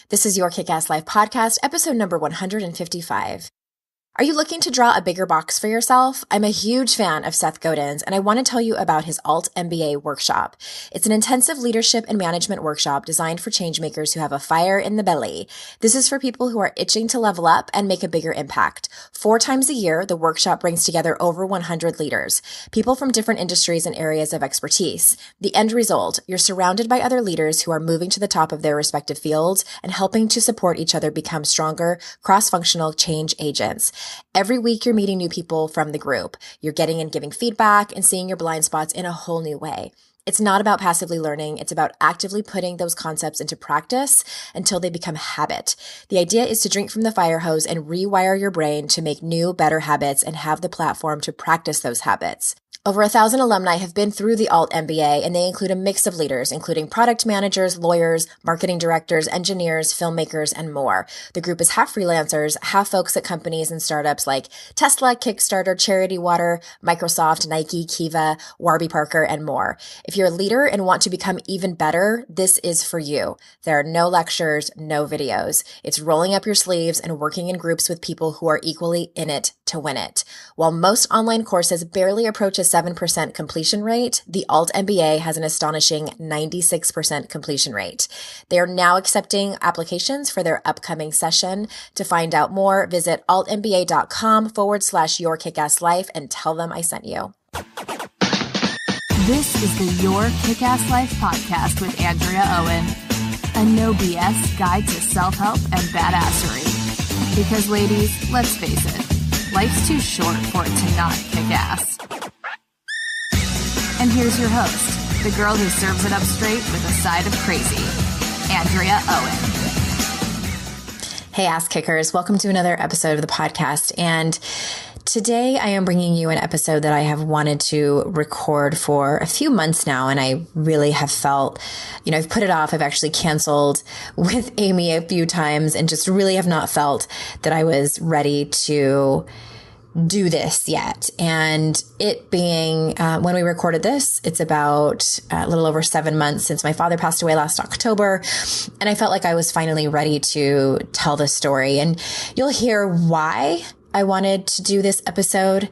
This is Your Kick-Ass Life podcast, episode number 155. Are you looking to draw a bigger box for yourself? I'm a huge fan of Seth Godin's, and I want to tell you about his Alt MBA workshop. It's an intensive leadership and management workshop designed for changemakers who have a fire in the belly. This is for people who are itching to level up and make a bigger impact. 4 times a year, the workshop brings together over 100 leaders, people from different industries and areas of expertise. The end result, you're surrounded by other leaders who are moving to the top of their respective fields and helping to support each other become stronger, cross-functional change agents. Every week, you're meeting new people from the group. You're getting and giving feedback and seeing your blind spots in a whole new way. It's not about passively learning. It's about actively putting those concepts into practice until they become habit. The idea is to drink from the fire hose and rewire your brain to make new, better habits and have the platform to practice those habits. Over 1,000 alumni have been through the Alt MBA, and they include a mix of leaders, including product managers, lawyers, marketing directors, engineers, filmmakers, and more. The group is half freelancers, half folks at companies and startups like Tesla, Kickstarter, Charity Water, Microsoft, Nike, Kiva, Warby Parker, and more. If you're a leader and want to become even better, this is for you. There are no lectures, no videos. It's rolling up your sleeves and working in groups with people who are equally in it to win it. While most online courses barely approach a 7% completion rate, the Alt MBA has an astonishing 96% completion rate. They are now accepting applications for their upcoming session. To find out more, visit altmba.com/yourkickasslife and tell them I sent you. This is the Your Kick-Ass Life podcast with Andrea Owen, a no BS guide to self-help and badassery. Because ladies, let's face it, life's too short for it to not kick ass. And here's your host, the girl who serves it up straight with a side of crazy, Andrea Owen. Hey, ass kickers. Welcome to another episode of the podcast. And today I am bringing you an episode that I have wanted to record for a few months now. And I really have felt, I've put it off. I've actually canceled with Amy a few times and just really have not felt that I was ready to do this yet. And it being, when we recorded this, it's about a little over 7 months since my father passed away last October. And I felt like I was finally ready to tell the story. And you'll hear why I wanted to do this episode.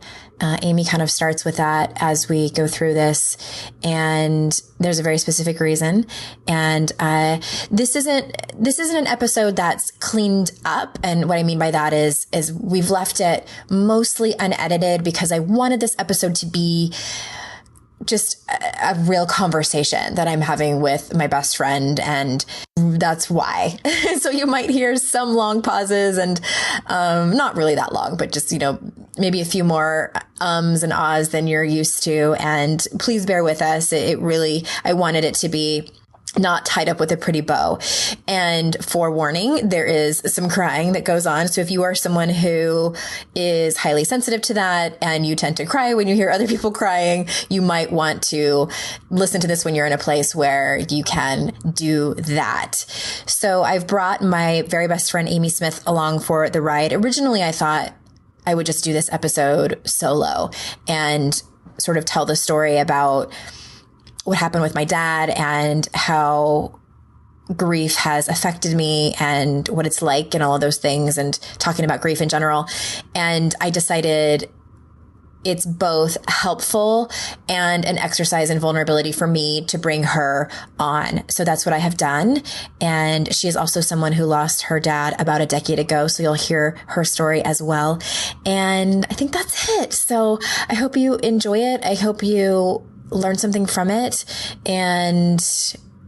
Amy kind of starts with that as we go through this, and there's a very specific reason. And this isn't an episode that's cleaned up. And what I mean by that is we've left it mostly unedited because I wanted this episode to be just a real conversation that I'm having with my best friend. And that's why. So you might hear some long pauses and, not really that long, but just, maybe a few more ums and ahs than you're used to. And please bear with us. I wanted it to be not tied up with a pretty bow. And forewarning, there is some crying that goes on. So if you are someone who is highly sensitive to that and you tend to cry when you hear other people crying, you might want to listen to this when you're in a place where you can do that. So I've brought my very best friend, Amy Smith, along for the ride. Originally, I thought I would just do this episode solo and sort of tell the story about what happened with my dad and how grief has affected me and what it's like and all of those things, and talking about grief in general. And I decided it's both helpful and an exercise in vulnerability for me to bring her on. So that's what I have done. And she is also someone who lost her dad about a decade ago. So you'll hear her story as well. And I think that's it. So I hope you enjoy it. I hope you learn something from it. And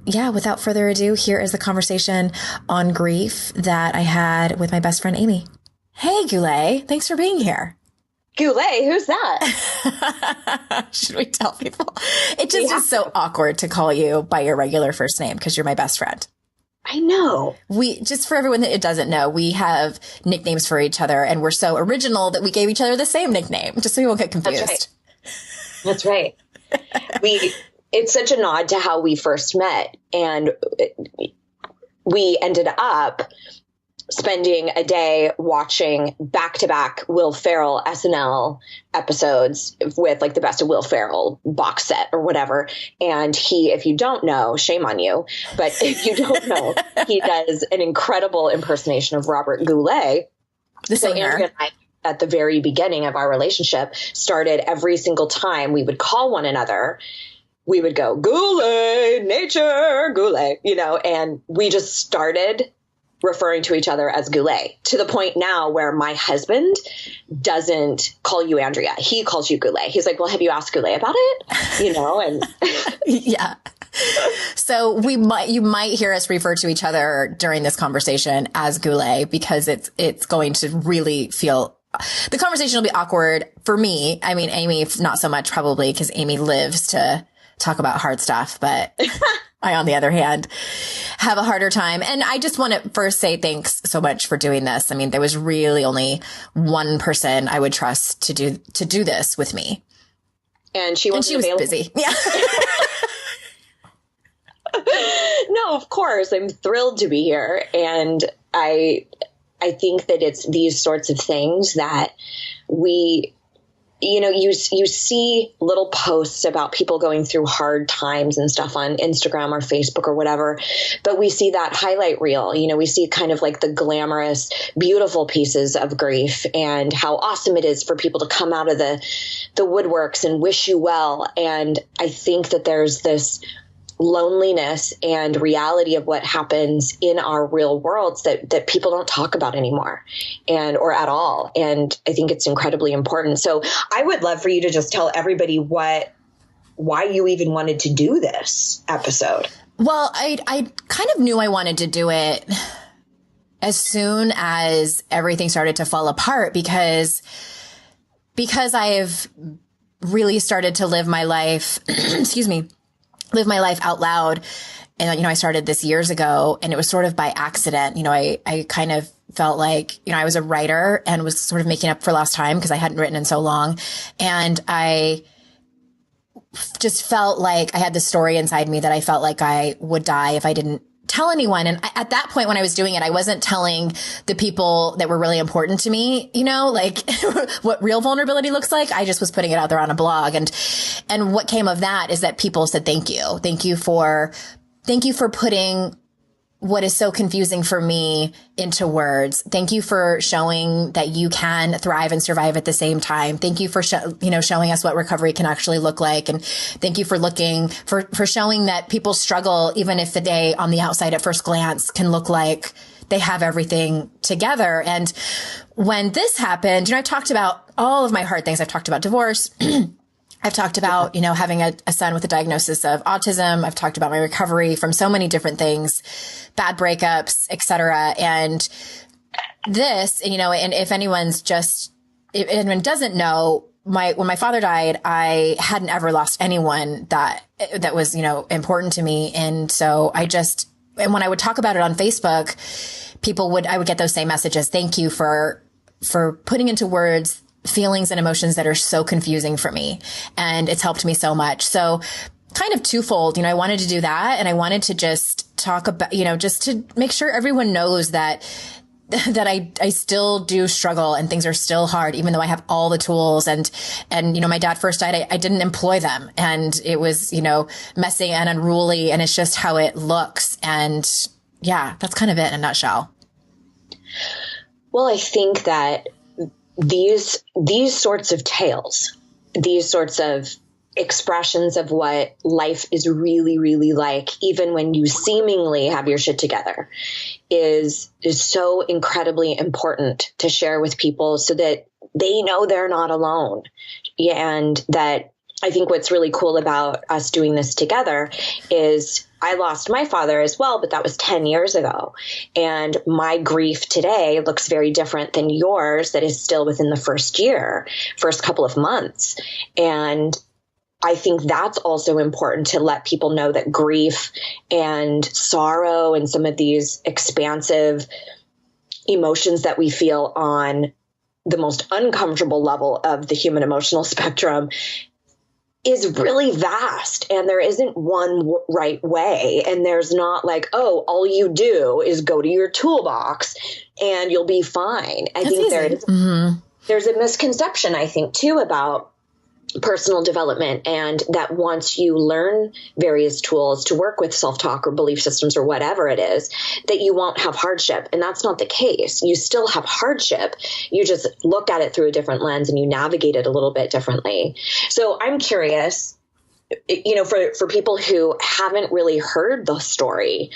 yeah, without further ado, here is the conversation on grief that I had with my best friend, Amy. Hey, Goulet. Thanks for being here. Goulet? Who's that? Should we tell people? It just is so awkward to call you by your regular first name because you're my best friend. I know. Just for everyone that it doesn't know, we have nicknames for each other, and we're so original that we gave each other the same nickname, just so you won't get confused. That's right. It's such a nod to how we first met, and we ended up spending a day watching back-to-back Will Ferrell SNL episodes with like the Best of Will Ferrell box set or whatever. And he, if you don't know, shame on you, but if you don't know, he does an incredible impersonation of Robert Goulet. The singer. Andrea and I, at the very beginning of our relationship, started every single time we would call one another, we would go, Goulet, nature, Goulet, and we just started referring to each other as Goulet, to the point now where my husband doesn't call you Andrea. He calls you Goulet. He's like, well, have you asked Goulet about it? And yeah. So you might hear us refer to each other during this conversation as Goulet, because it's going to really feel, the conversation will be awkward for me. I mean, Amy, not so much probably, because Amy lives to talk about hard stuff, but I, on the other hand, have a harder time. And I just want to first say thanks so much for doing this. I mean, there was really only one person I would trust to do this with me. And she was busy. Yeah. No, of course. I'm thrilled to be here. And I think that it's these sorts of things that you see little posts about people going through hard times and stuff on Instagram or Facebook or whatever, but we see that highlight reel. We see kind of like the glamorous, beautiful pieces of grief and how awesome it is for people to come out of the woodworks and wish you well. And I think that there's this loneliness and reality of what happens in our real worlds that people don't talk about anymore or at all. And I think it's incredibly important. So I would love for you to just tell everybody why you even wanted to do this episode. Well, I kind of knew I wanted to do it as soon as everything started to fall apart, because I've really started to live my life, live my life out loud. And, I started this years ago, and it was sort of by accident. I kind of felt like, I was a writer and was sort of making up for lost time because I hadn't written in so long. And I just felt like I had this story inside me that I felt like I would die if I didn't tell anyone. And at that point, when I was doing it, I wasn't telling the people that were really important to me, like what real vulnerability looks like. I just was putting it out there on a blog. And what came of that is that people said, thank you. Thank you for putting what is so confusing for me into words. Thank you for showing that you can thrive and survive at the same time. Thank you for, showing us what recovery can actually look like. And thank you for for showing that people struggle, even if the day on the outside at first glance can look like they have everything together. And when this happened, I've talked about all of my hard things. I've talked about divorce. I've talked about, having a son with a diagnosis of autism. I've talked about my recovery from so many different things, bad breakups, et cetera. And this, and if anyone doesn't know, when my father died, I hadn't ever lost anyone that was, important to me. And so and when I would talk about it on Facebook, I would get those same messages. Thank you for putting into words feelings and emotions that are so confusing for me. And it's helped me so much. So kind of twofold, I wanted to do that. And I wanted to just talk about, just to make sure everyone knows that I still do struggle and things are still hard, even though I have all the tools. And my dad first died, I didn't employ them, and it was, messy and unruly, and it's just how it looks. And yeah, that's kind of it in a nutshell. Well, I think that these sorts of tales, these sorts of expressions of what life is really, really like, even when you seemingly have your shit together, is so incredibly important to share with people so that they know they're not alone. And that I think what's really cool about us doing this together is I lost my father as well, but that was 10 years ago. And my grief today looks very different than yours, that is still within the first couple of months. And I think that's also important to let people know that grief and sorrow and some of these expansive emotions that we feel on the most uncomfortable level of the human emotional spectrum is really vast, and there isn't one right way. And there's not like, oh, all you do is go to your toolbox and you'll be fine. I think there's a misconception, I think, too, about personal development, and that once you learn various tools to work with self-talk or belief systems or whatever it is, that you won't have hardship. And that's not the case. You still have hardship. You just look at it through a different lens and you navigate it a little bit differently. So I'm curious, for people who haven't really heard the story,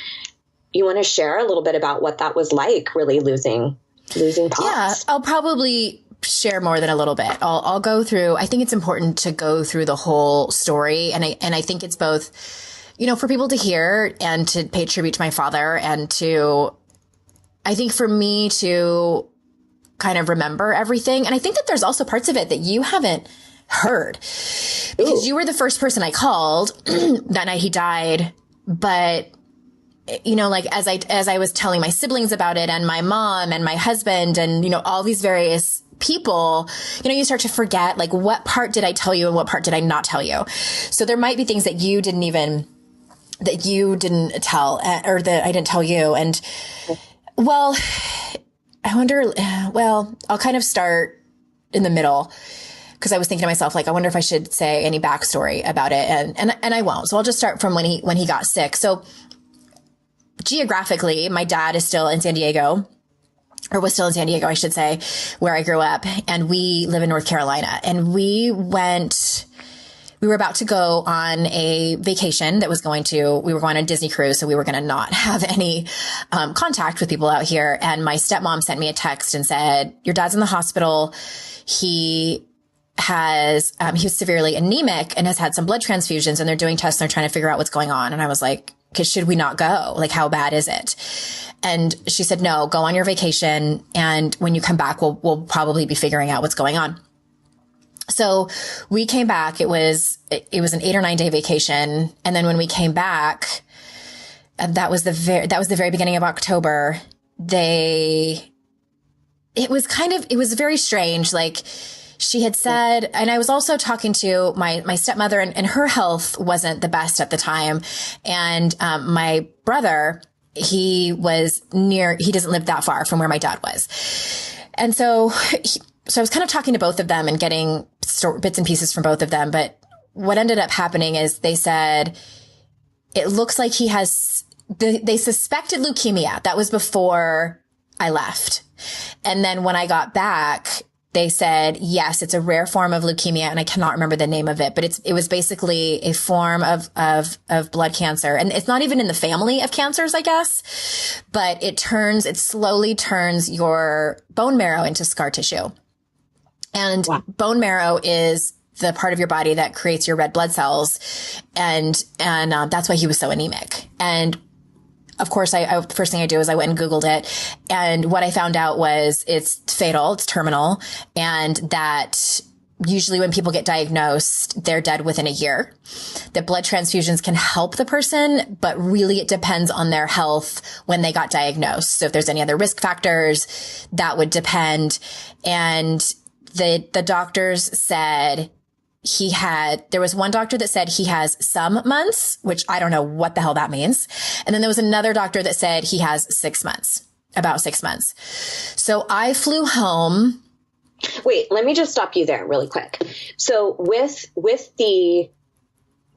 you want to share a little bit about what that was like, really losing pops? Yeah, I'll probably share more than a little bit. I'll go through, I think it's important to go through the whole story. And I think it's both, for people to hear and to pay tribute to my father, and I think for me to kind of remember everything. And I think that there's also parts of it that you haven't heard, because you were the first person I called that night he died. But like as I was telling my siblings about it, and my mom and my husband, and, all these various people, you start to forget, like, what part did I tell you and what part did I not tell you? So there might be things that you didn't tell, or that I didn't tell you. And well, I wonder, I'll kind of start in the middle, because I was thinking to myself, like, I wonder if I should say any backstory about it. And I won't. So I'll just start from when he got sick. So geographically, my dad is still in San Diego, or was still in San Diego, I should say, where I grew up. And we live in North Carolina. And we were about to go on a vacation we were going on a Disney cruise. So we were going to not have any contact with people out here. And my stepmom sent me a text and said, your dad's in the hospital. He was severely anemic and has had some blood transfusions, and they're doing tests and they're trying to figure out what's going on. And I was like, should we not go? Like, how bad is it? And she said, no, go on your vacation. And when you come back, we'll probably be figuring out what's going on. So we came back. It was an 8 or 9 day vacation. And then when we came back, that was the very beginning of October. It was very strange. Like, she had said, and I was also talking to my stepmother, and her health wasn't the best at the time. And my brother, he doesn't live that far from where my dad was. And so I was kind of talking to both of them and getting bits and pieces from both of them. But what ended up happening is they said, it looks like they suspected leukemia. That was before I left. And then when I got back, they said, yes, it's a rare form of leukemia, and I cannot remember the name of it, but it was basically a form of blood cancer. And it's not even in the family of cancers, I guess, but it slowly turns your bone marrow into scar tissue. And bone marrow is the part of your body that creates your red blood cells. And that's why he was so anemic. And of course, the first thing I do is I went and Googled it. And what I found out was it's fatal, it's terminal, and that usually when people get diagnosed, they're dead within a year. That blood transfusions can help the person, but really it depends on their health when they got diagnosed. So if there's any other risk factors, that would depend. And the doctors said there was one doctor that said he has some months, which I don't know what the hell that means. And then there was another doctor that said he has 6 months, about 6 months. So I flew home. Wait, let me just stop you there really quick. So with the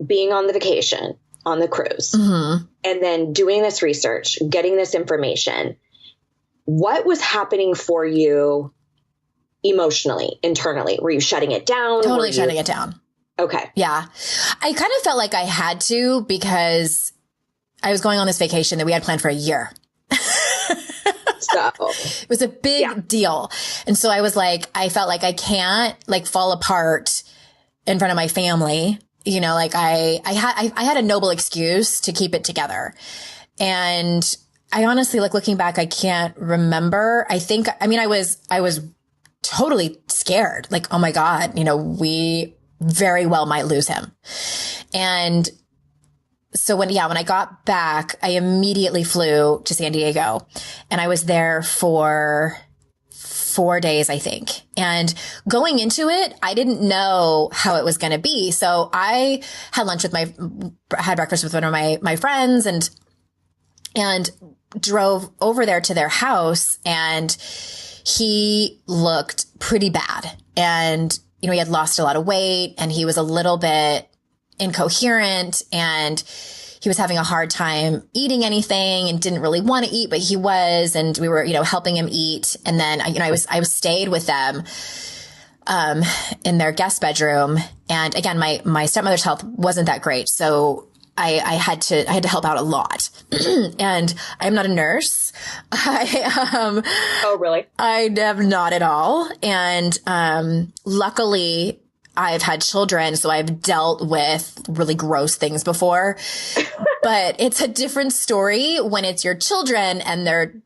being on the vacation, on the cruise, and then doing this research, getting this information, what was happening for you emotionally, internally? Were you shutting it down? Totally shutting it down. Okay. Yeah. I kind of felt like I had to, because I was going on this vacation that we had planned for a year. So it was a big deal. And so I was like, I felt like I can't fall apart in front of my family. Like I had a noble excuse to keep it together. And I honestly, looking back, I can't remember. I was totally scared. Like, oh my God, we very well might lose him. And so when I got back, I immediately flew to San Diego, and I was there for 4 days, I think. And going into it, I didn't know how it was going to be. So I had breakfast with one of my friends and drove over there to their house, and he looked pretty bad. And, he had lost a lot of weight, and he was a little bit incoherent, and he was having a hard time eating anything and didn't really want to eat, but he was, and we were, helping him eat. And then, I stayed with them, in their guest bedroom. And again, my stepmother's health wasn't that great. So I had to help out a lot. And I'm not a nurse. Oh, really? I am not at all. And, luckily I've had children, so I've dealt with really gross things before, but it's a different story when it's your children and their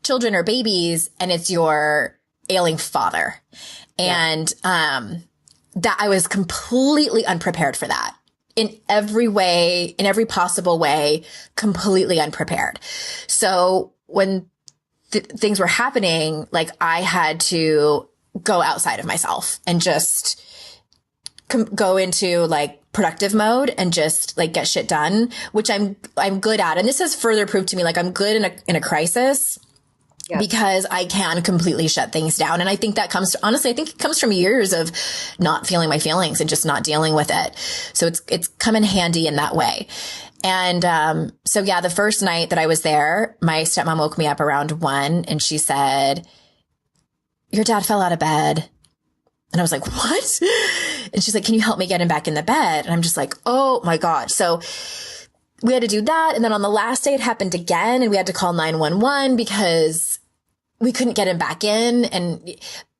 children are babies and it's your ailing father. And, that I was completely unprepared for that in every way, in every possible way, completely unprepared. So when things were happening, like I had to go outside of myself and just go into like productive mode and just like get shit done, which I'm good at. And this has further proved to me like I'm good in a crisis because I can completely shut things down. And I think that comes to, honestly, I think it comes from years of not feeling my feelings and just not dealing with it. So it's come in handy in that way. And, so yeah, the first night that I was there, my stepmom woke me up around 1 and she said, "Your dad fell out of bed." And I was like, "What?" And she's like, "Can you help me get him back in the bed?" And I'm just like, oh my God. So we had to do that. And then on the last day, it happened again. And we had to call 911 because we couldn't get him back in. And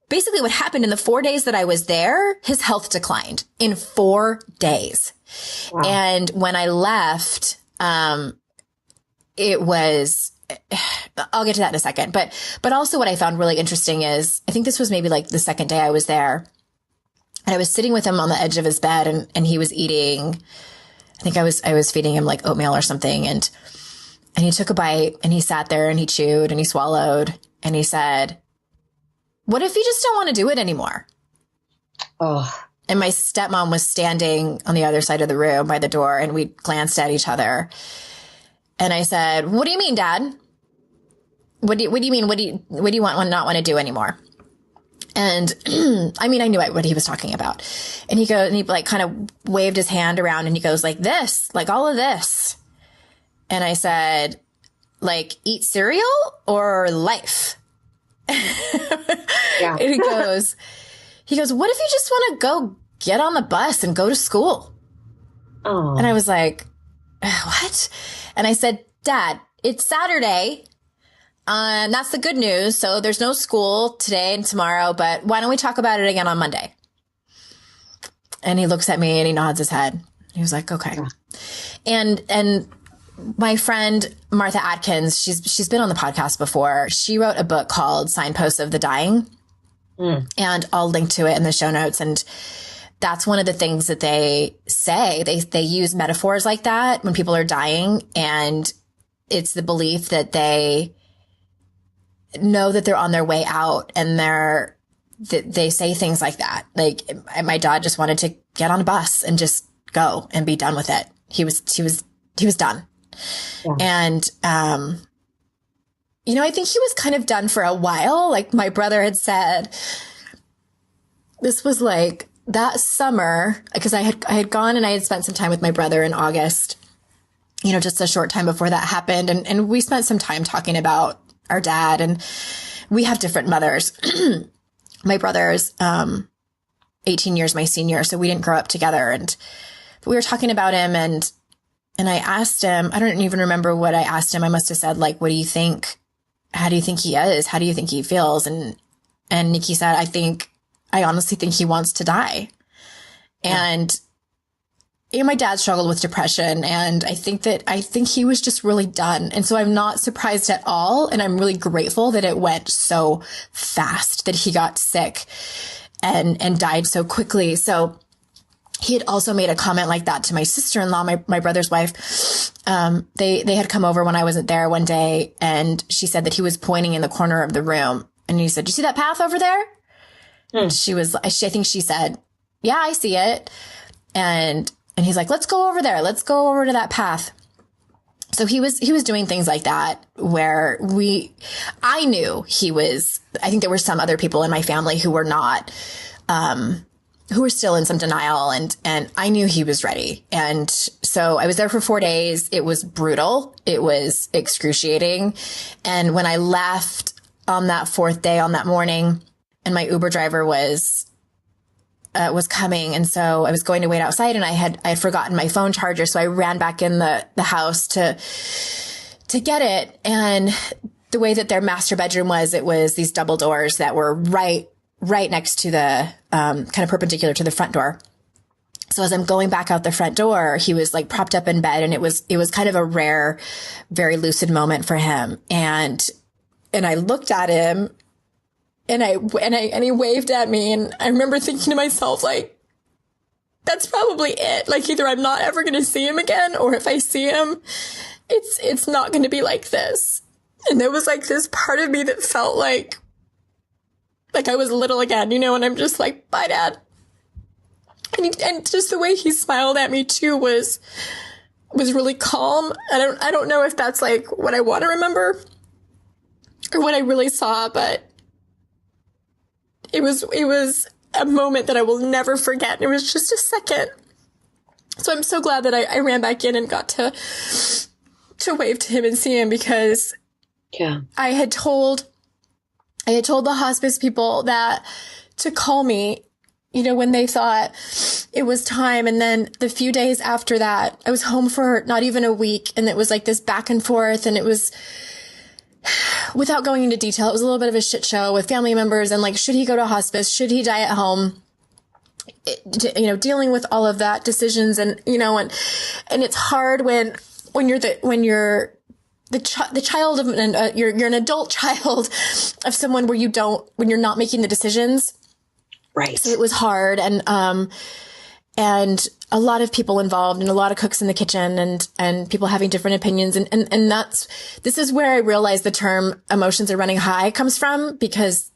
basically what happened in the 4 days that I was there, his health declined in 4 days. Wow. And when I left, it was, I'll get to that in a second. But also what I found really interesting is, I think this was maybe like the second day I was there, and I was sitting with him on the edge of his bed and he was eating, I think I was feeding him like oatmeal or something. And he took a bite and he sat there and he chewed and he swallowed and he said, "What if you just don't want to do it anymore?" Oh. And my stepmom was standing on the other side of the room by the door, and we glanced at each other. And I said, "What do you mean, Dad? What do you mean? What do you not want to do anymore?" And I mean, I knew what he was talking about. And he like kind of waved his hand around and he goes like this, like all of this. And I said, like, eat cereal or life? Yeah. And he goes, "What if you just want to go get on the bus and go to school?" Oh. And I was like, "What?" And I said, "Dad, it's Saturday. That's the good news. So there's no school today and tomorrow, but why don't we talk about it again on Monday?" And he looks at me and he nods his head. He was like, "Okay." Yeah. And my friend, Martha Atkins, she's been on the podcast before. She wrote a book called Signposts of the Dying. And I'll link to it in the show notes. And that's one of the things that they say. They use metaphors like that when people are dying. And it's the belief that they know that they're on their way out, and they say things like that. Like, my dad just wanted to get on a bus and just go and be done with it. He was done. Yeah. And, I think he was kind of done for a while. Like my brother had said, this was like that summer, because I had gone and I had spent some time with my brother in August, just a short time before that happened. And we spent some time talking about our dad, and we have different mothers. My brother's 18 years my senior, so we didn't grow up together. And we were talking about him, and I asked him, I don't even remember what I asked him. I must have said, like, "What do you think? How do you think he is? How do you think he feels?" And Nikki said, I honestly think he wants to die." Yeah. And my dad struggled with depression, and I think he was just really done. And so I'm not surprised at all. And I'm really grateful that it went so fast, that he got sick and died so quickly. So he had also made a comment like that to my sister-in-law, my brother's wife. They had come over when I wasn't there one day, and she said that he was pointing in the corner of the room, And he said, "Do you see that path over there?" And I think she said, "Yeah, I see it." And he's like, "Let's go over there. Let's go over to that path." So he was doing things like that where I knew I think there were some other people in my family who were not, who were still in some denial, and I knew he was ready. And so I was there for 4 days. It was brutal. It was excruciating. And when I left on that fourth day, on that morning, and my Uber driver was coming. And so I was going to wait outside, and I had forgotten my phone charger. So I ran back in the house to get it. And the way that their master bedroom was, it was these double doors that were right next to the, kind of perpendicular to the front door. So as I'm going back out the front door, he was like propped up in bed, and it was kind of a rare, very lucid moment for him. And I looked at him, and he waved at me, and I remember thinking to myself, like, that's probably it. Like, either I'm not ever going to see him again, or if I see him, it's not going to be like this. And there was like this part of me that felt like I was little again, you know, and I'm just like, "Bye, Dad." And just the way he smiled at me too was really calm. I don't know if that's like what I want to remember or what I really saw, but it was a moment that I will never forget. And it was just a second. So I'm so glad that I ran back in and got to wave to him and see him, because I had told the hospice people that to call me, you know, when they thought it was time. And then the few days after that, I was home for not even a week. And it was like this back and forth. And it was, without going into detail, it was a little bit of a shit show with family members. And like, should he go to hospice? Should he die at home? You know, dealing with all of that decisions. And, you know, and it's hard when you're the child of you're an adult child of someone when you're not making the decisions. Right. So it was hard. And a lot of people involved, and a lot of cooks in the kitchen, and people having different opinions. And this is where I realized the term emotions are running high comes from, because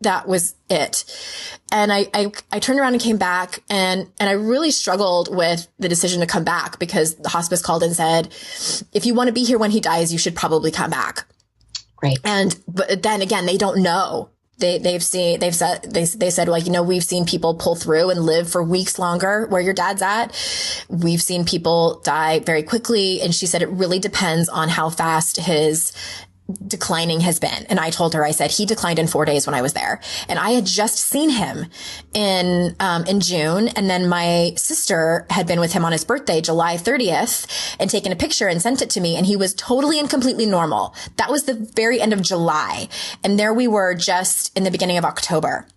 that was it. And I turned around and came back, and I really struggled with the decision to come back, because the hospice called and said, "If you want to be here when he dies, you should probably come back." Right. But then again, they don't know. They said, like, you know, we've seen people pull through and live for weeks longer where your dad's at. We've seen people die very quickly. And she said, it really depends on how fast his declining has been. And I told her, I said, he declined in 4 days when I was there. And I had just seen him in June. And then my sister had been with him on his birthday, July 30th, and taken a picture and sent it to me. And he was totally and completely normal. That was the very end of July. And there we were just in the beginning of October.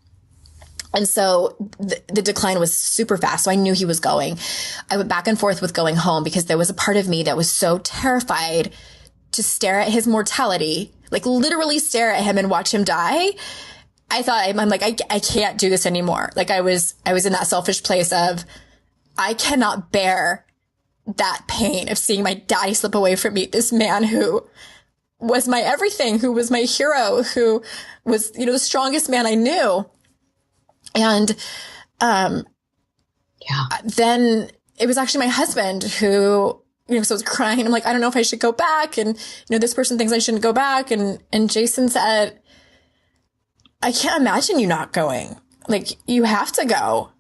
And so the decline was super fast. So I knew he was going. I went back and forth with going home, because there was a part of me that was so terrified to stare at his mortality, like literally stare at him and watch him die. I thought, I'm like, I can't do this anymore. Like I was in that selfish place of, I cannot bear that pain of seeing my daddy slip away from me. This man who was my everything, who was my hero, who was, you know, the strongest man I knew. And, then it was actually my husband who, you know, so I was crying. I'm like, I don't know if I should go back. And, you know, this person thinks I shouldn't go back. And Jason said, I can't imagine you not going. Like, you have to go.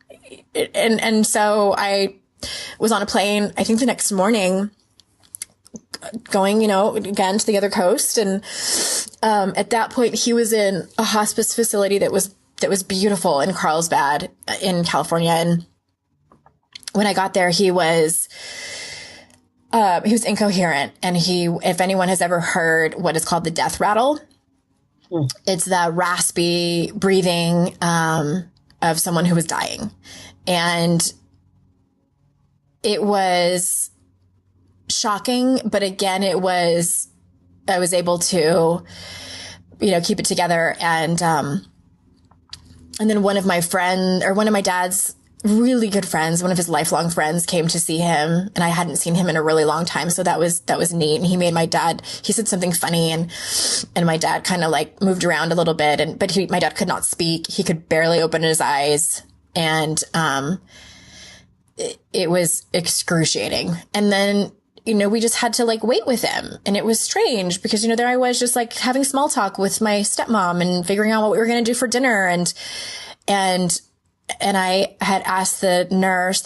And so I was on a plane, I think the next morning, going, you know, again to the other coast. And, at that point he was in a hospice facility that was beautiful in Carlsbad in California. And when I got there, he was incoherent, and if anyone has ever heard what is called the death rattle, it's the raspy breathing, of someone who was dying. And it was shocking, but again, I was able to, you know, keep it together. And then one of my dad's really good friends, one of his lifelong friends, came to see him, and I hadn't seen him in a really long time. So that was neat. And he made my dad, he said something funny, and my dad kind of like moved around a little bit, but my dad could not speak. He could barely open his eyes. And, it was excruciating. And then, we just had to like wait with him, and it was strange because, there I was just like having small talk with my stepmom and figuring out what we were going to do for dinner. And I had asked the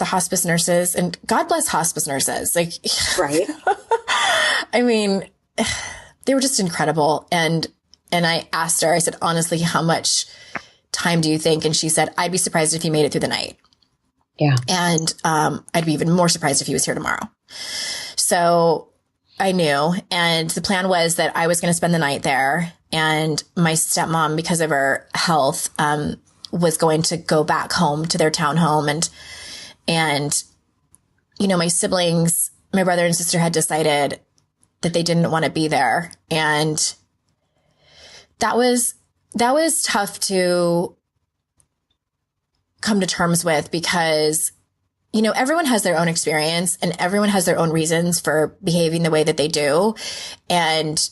hospice nurses, and God bless hospice nurses. Like, right. I mean, they were just incredible. And I asked her, I said, honestly, how much time do you think? And she said, I'd be surprised if he made it through the night. Yeah. And, I'd be even more surprised if he was here tomorrow. So I knew. And the plan was that I was going to spend the night there, and my stepmom, because of her health, was going to go back home to their townhome. And, my siblings, my brother and sister, had decided that they didn't want to be there. And that was tough to come to terms with because, everyone has their own experience and everyone has their own reasons for behaving the way that they do. And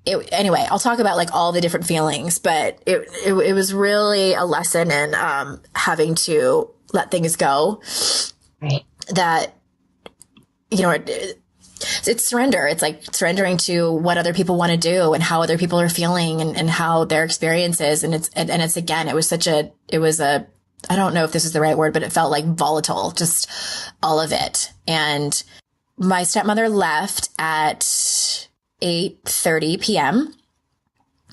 anyway, I'll talk about like all the different feelings, but it was really a lesson in, having to let things go. Right. That, it's surrender. It's like surrendering to what other people want to do and how other people are feeling and how their experience is. And it's again, it was I don't know if this is the right word, but it felt like volatile, just all of it. And my stepmother left at 8:30 p.m.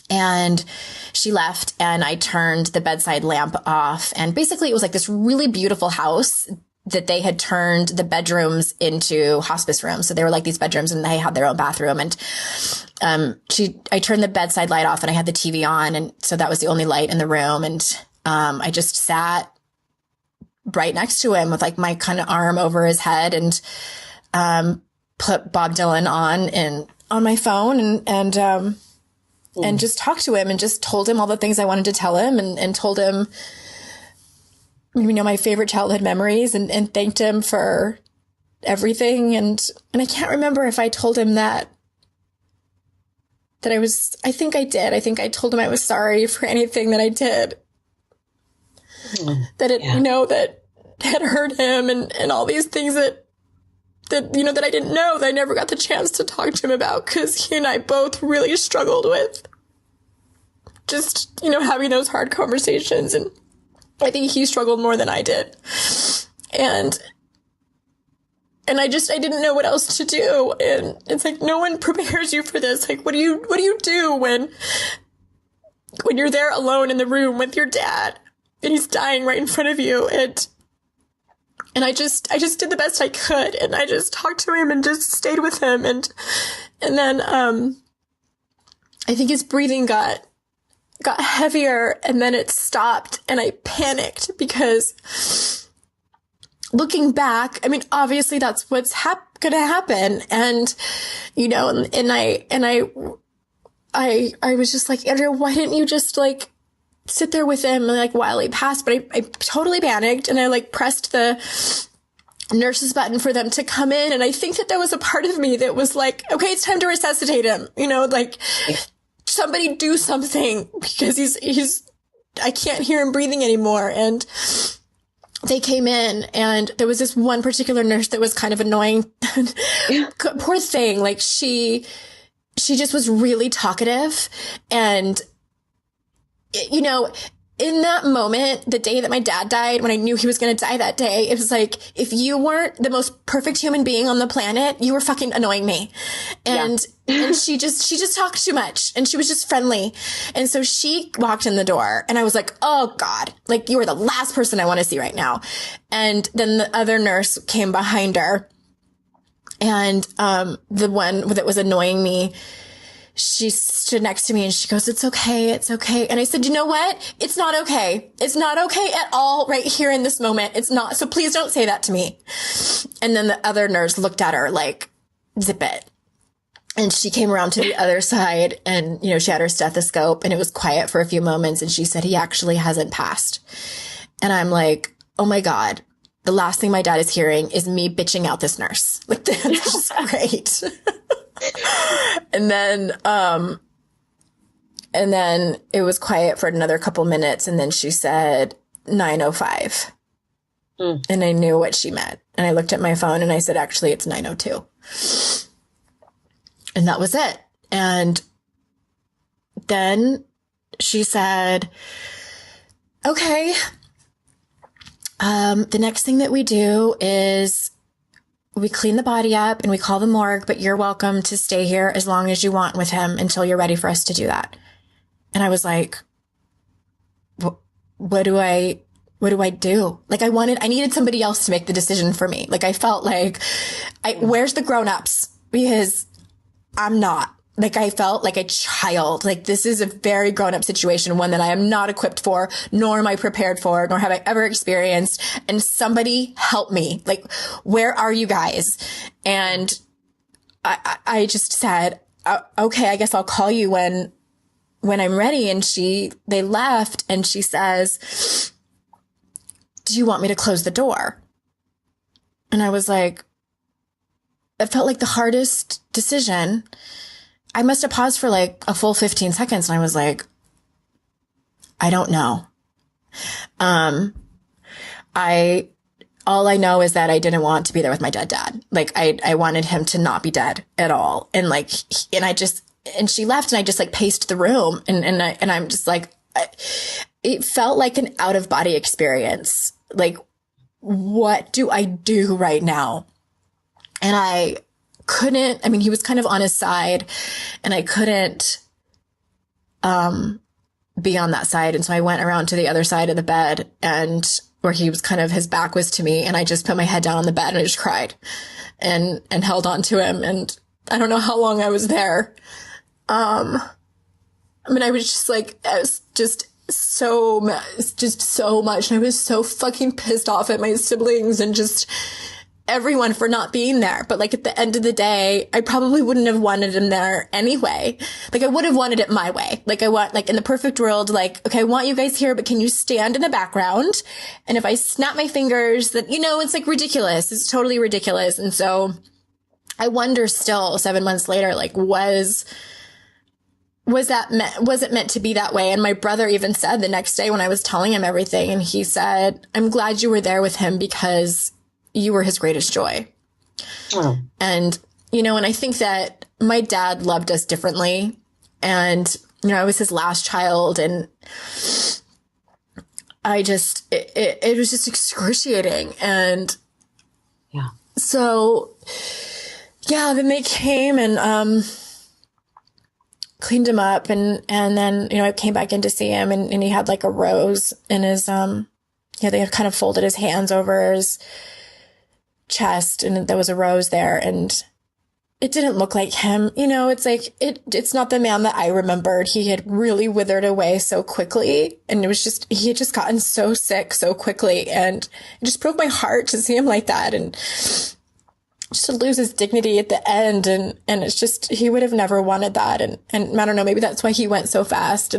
and she left, and I turned the bedside lamp off. And basically it was like this really beautiful house that they had turned the bedrooms into hospice rooms. So they were like these bedrooms, and they had their own bathroom. And, I turned the bedside light off, and I had the TV on. And so that was the only light in the room. And, I just sat right next to him with like my kind of arm over his head, and, put Bob Dylan on my phone and just talked to him and just told him all the things I wanted to tell him, and told him, my favorite childhood memories, and thanked him for everything. And I can't remember if I told him that I think I did. I think I told him I was sorry for anything that I did. That that had hurt him, and all these things that I didn't know, that I never got the chance to talk to him about, because he and I both really struggled with just, having those hard conversations. And I think he struggled more than I did. And I didn't know what else to do. And it's like, no one prepares you for this. Like, what do you do when you're there alone in the room with your dad and he's dying right in front of you? And I just did the best I could. And I just talked to him and just stayed with him. And then, I think his breathing got heavier, and then it stopped, and I panicked because looking back, I mean, obviously that's what's going to happen. And, I was just like, Andrea, why didn't you just like sit there with him like while he passed? But I totally panicked, and I like pressed the nurse's button for them to come in. And I think that there was a part of me that was like, okay, it's time to resuscitate him, like somebody do something, because I can't hear him breathing anymore. And they came in, and there was this one particular nurse that was kind of annoying. Poor thing. Like she just was really talkative. And, in that moment, the day that my dad died, when I knew he was going to die that day, it was like, if you weren't the most perfect human being on the planet, you were fucking annoying me. And she just talked too much, and she was just friendly. And so she walked in the door, and I was like, oh God, like you are the last person I want to see right now. And then the other nurse came behind her, and, the one that was annoying me, she stood next to me, and she goes, it's okay. It's okay. And I said, you know what? It's not okay. It's not okay at all right here in this moment. It's not. So please don't say that to me. And then the other nurse looked at her like, zip it. And she came around to the other side and, she had her stethoscope and it was quiet for a few moments. And she said, he actually hasn't passed. And I'm like, oh my God, the last thing my dad is hearing is me bitching out this nurse. Like, that's just great. And then it was quiet for another couple minutes. And then she said 9:05. And I knew what she meant. And I looked at my phone and I said, actually, it's 9:02. And that was it. And then she said, okay, the next thing that we do is we clean the body up and we call the morgue, but you're welcome to stay here as long as you want with him until you're ready for us to do that. And I was like, what do I do? Like, I needed somebody else to make the decision for me. Like, I felt like, where's the grown-ups? Because I'm not. Like, I felt like a child. Like, this is a very grown-up situation, one that I am not equipped for, nor am I prepared for, nor have I ever experienced. And somebody help me. Like, where are you guys? And I just said, okay, I guess I'll call you when I'm ready. And they left and she says, do you want me to close the door? And I was like, it felt like the hardest decision. I must have paused for like a full 15 seconds. And I was like, I don't know. All I know is that I didn't want to be there with my dead dad. Like, I wanted him to not be dead at all. And like, and she left and I just like paced the room and I'm just like, it felt like an out of body experience. Like, what do I do right now? And I couldn't, he was kind of on his side and I couldn't, be on that side. And so I went around to the other side of the bed and where he was kind of, his back was to me. And I just put my head down on the bed and I just cried and held on to him. And I don't know how long I was there. I was just like, I was just so much. And I was so fucking pissed off at my siblings and just everyone for not being there. But like at the end of the day, I probably wouldn't have wanted him there anyway. Like, I would have wanted it my way. Like, I want, like in the perfect world, like, okay, I want you guys here, but can you stand in the background? And if I snap my fingers, that, it's like ridiculous. It's totally ridiculous. And so I wonder still 7 months later, like, was it meant to be that way? And my brother even said the next day when I was telling him everything, and he said, I'm glad you were there with him because you were his greatest joy. Oh. And, and I think that my dad loved us differently. And, I was his last child and it was just excruciating. And yeah, so yeah, then they came and, cleaned him up and then, I came back in to see him and he had like a rose in his, they had kind of folded his hands over his chest and there was a rose there and it didn't look like him. It's like, it's not the man that I remembered. He had really withered away so quickly and he had just gotten so sick so quickly and it just broke my heart to see him like that and just to lose his dignity at the end. And it's just, he would have never wanted that. And I don't know, maybe that's why he went so fast.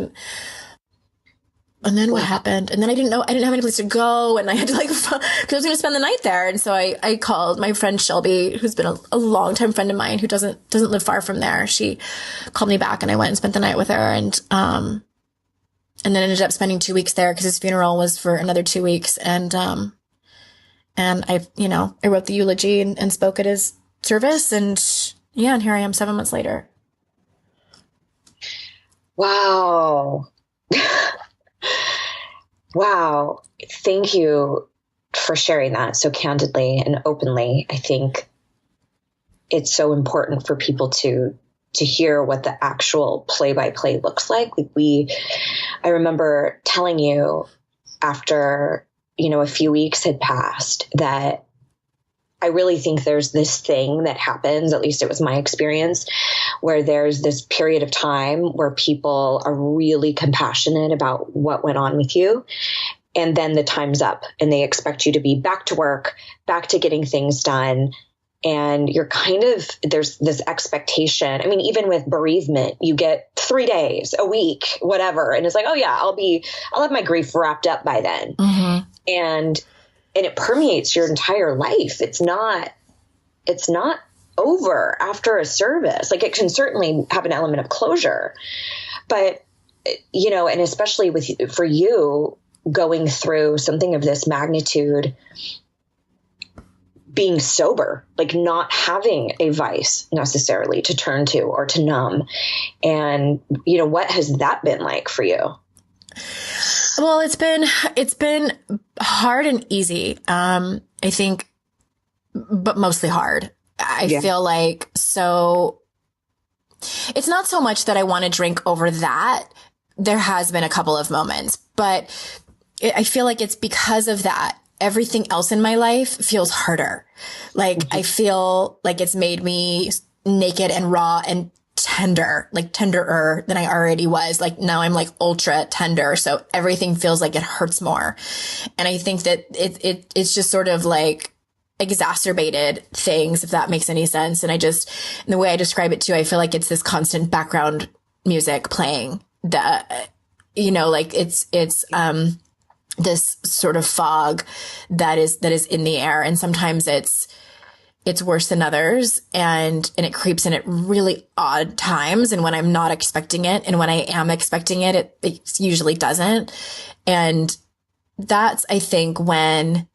And then what happened? And then I didn't have any place to go. And I had to because I was going to spend the night there. And so I called my friend Shelby, who's been a longtime friend of mine who doesn't live far from there. She called me back and I went and spent the night with her. And then ended up spending 2 weeks there because his funeral was for another 2 weeks. And I wrote the eulogy and spoke at his service and here I am 7 months later. Wow. Wow. Thank you for sharing that so candidly and openly. I think it's so important for people to hear what the actual play-by-play looks like. I remember telling you after, a few weeks had passed that I really think there's this thing that happens, at least it was my experience, where there's this period of time where people are really compassionate about what went on with you. And then the time's up and they expect you to be back to work, back to getting things done. and you're kind of, there's this expectation. I mean, even with bereavement, you get 3 days, a week, whatever. And it's like, oh yeah, I'll have my grief wrapped up by then. Mm-hmm. And it permeates your entire life. It's not over after a service. Like, it can certainly have an element of closure, but and especially for you going through something of this magnitude, being sober, like not having a vice necessarily to turn to or to numb. And, what has that been like for you? Well, it's been hard and easy. I think, but mostly hard. I feel like, so it's not so much that I want to drink over that. There has been a couple of moments, but I feel like it's because of that. Everything else in my life feels harder. Like, I feel like it's made me naked and raw and tender, like tenderer than I already was. Like, now I'm like ultra tender. So everything feels like it hurts more. And I think that it's just sort of like exacerbated things, if that makes any sense. And the way I describe it too, I feel like it's this constant background music playing that, like it's this sort of fog that is in the air. And sometimes it's worse than others, and it creeps in at really odd times. And when I'm not expecting it, and when I am expecting it, it usually doesn't. And that's, I think, when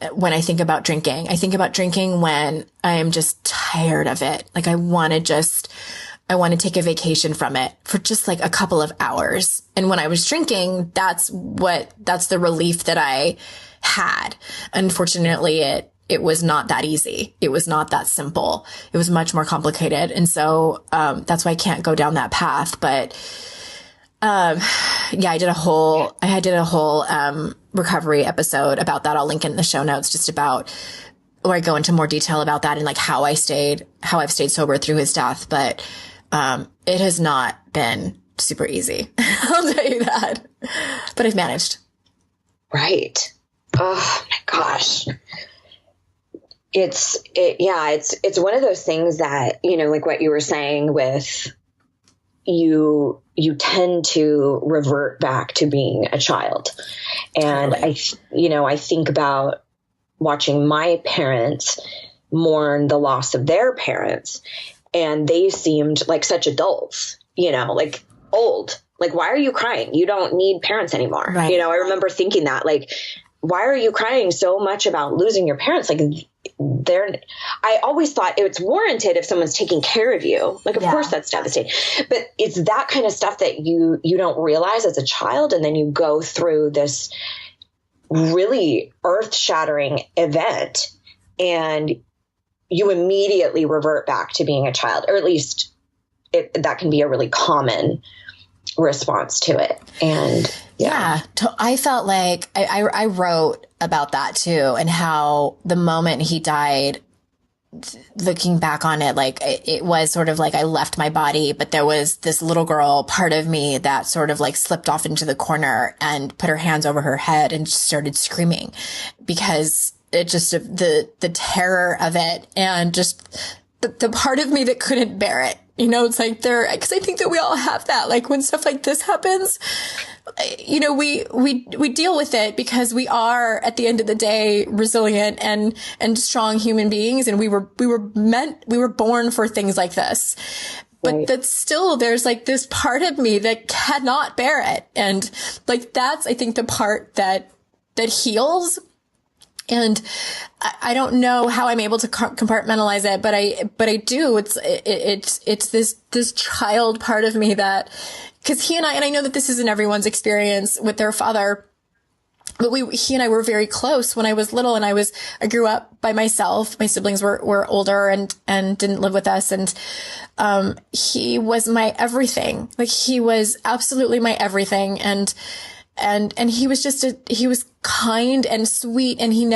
I think about drinking, when I am just tired of it. Like, I want to take a vacation from it for just like a couple of hours. And when I was drinking, that's the relief that I had. Unfortunately, it was not that easy. It was not that simple. It was much more complicated. And so, that's why I can't go down that path. But, I did a whole recovery episode about that. I'll link it in the show notes, just about, where I go into more detail about that and like how I've stayed sober through his death. But, it has not been super easy. I'll tell you that, but I've managed. Right. Oh my gosh. It's one of those things that, like what you were saying with you tend to revert back to being a child. And totally. I think about watching my parents mourn the loss of their parents, and they seemed like such adults, like old. Like, why are you crying? You don't need parents anymore. Right. I remember thinking that, like, why are you crying so much about losing your parents? Like, I always thought it's warranted if someone's taking care of you. Like, of course that's devastating, but it's that kind of stuff that you don't realize as a child. And then you go through this really earth-shattering event, and you immediately revert back to being a child, or at least that can be a really common response to it. And I felt like I wrote about that too, and how the moment he died, looking back on it, like it was sort of like I left my body, but there was this little girl part of me that sort of like slipped off into the corner and put her hands over her head and started screaming, because it just, the terror of it, and just the part of me that couldn't bear it. It's like because I think that we all have that. Like, when stuff like this happens, we deal with it because we are, at the end of the day, resilient and strong human beings. And we were born for things like this. But right. That still, there's like this part of me that cannot bear it. And like, that's, I think, the part that heals. And I don't know how I'm able to compartmentalize it, but I do. It's this child part of me that, because he and I know that this isn't everyone's experience with their father, but he and I were very close when I was little, and I grew up by myself. My siblings were older and didn't live with us. And, he was my everything. Like, he was absolutely my everything. And he was he was kind and sweet, and he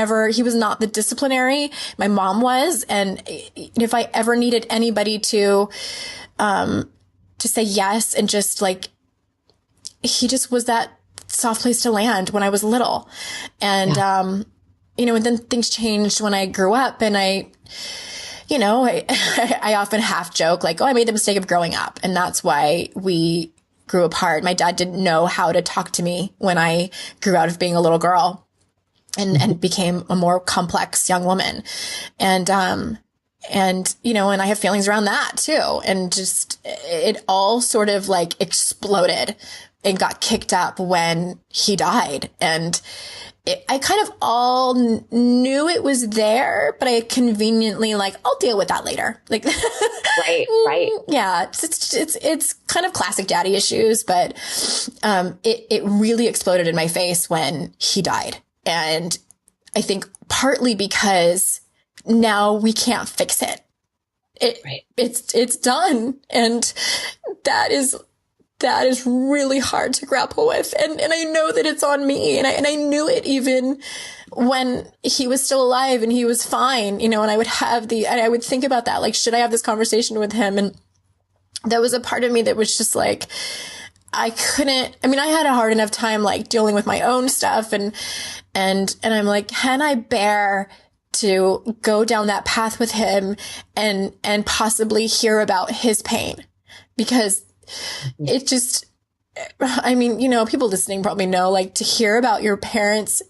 was not the disciplinary. My mom was. And if I ever needed anybody to say yes, and just like, he just was that soft place to land when I was little. And, and then things changed when I grew up, and I often half joke like, oh, I made the mistake of growing up, and that's why we grew apart. My dad didn't know how to talk to me when I grew out of being a little girl and became a more complex young woman. And I have feelings around that too. And just, it all sort of like exploded and got kicked up when he died. And I kind of all knew it was there, but I conveniently like, I'll deal with that later. Like, right. Yeah. It's kind of classic daddy issues, but, it really exploded in my face when he died. And I think partly because now we can't fix it. It's done. And that is really hard to grapple with. And I know that it's on me. And I knew it even when he was still alive and he was fine, and I would think about that. Like, should I have this conversation with him? And there was a part of me that was just like, I had a hard enough time like dealing with my own stuff. And I'm like, can I bear to go down that path with him and possibly hear about his pain? Because it just, people listening probably know, like, to hear about your parents'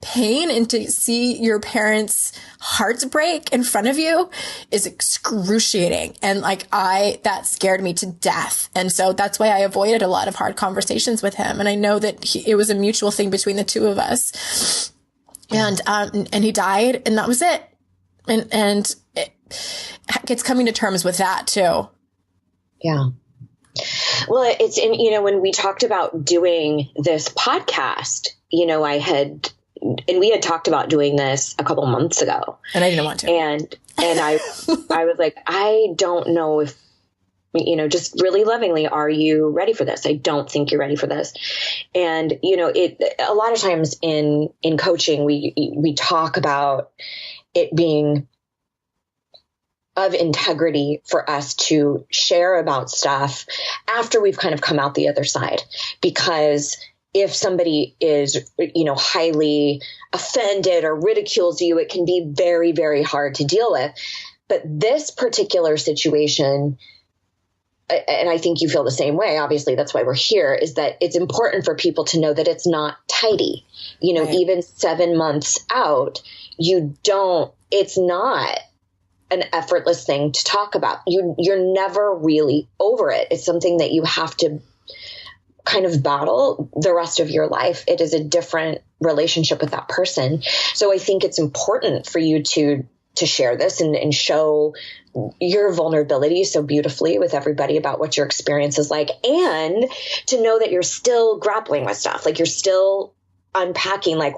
pain and to see your parents' hearts break in front of you is excruciating. And like, that scared me to death. And so that's why I avoided a lot of hard conversations with him. And I know that it was a mutual thing between the two of us. And he died, and that was it. And it's coming to terms with that too. Yeah. Well, when we talked about doing this podcast, we had talked about doing this a couple months ago, and I didn't want to. And I was like, I don't know if, just really lovingly, are you ready for this? I don't think you're ready for this. And, a lot of times in coaching, we talk about it being of integrity for us to share about stuff after we've kind of come out the other side. Because if somebody is, highly offended or ridicules you, it can be very, very hard to deal with. But this particular situation, and I think you feel the same way, obviously that's why we're here, is that it's important for people to know that it's not tidy. Right. Even 7 months out, it's not an effortless thing to talk about. You're never really over it. It's something that you have to kind of battle the rest of your life. It is a different relationship with that person. So I think it's important for you to share this and show your vulnerability so beautifully with everybody about what your experience is like, and to know that you're still grappling with stuff. Like, you're still unpacking, like,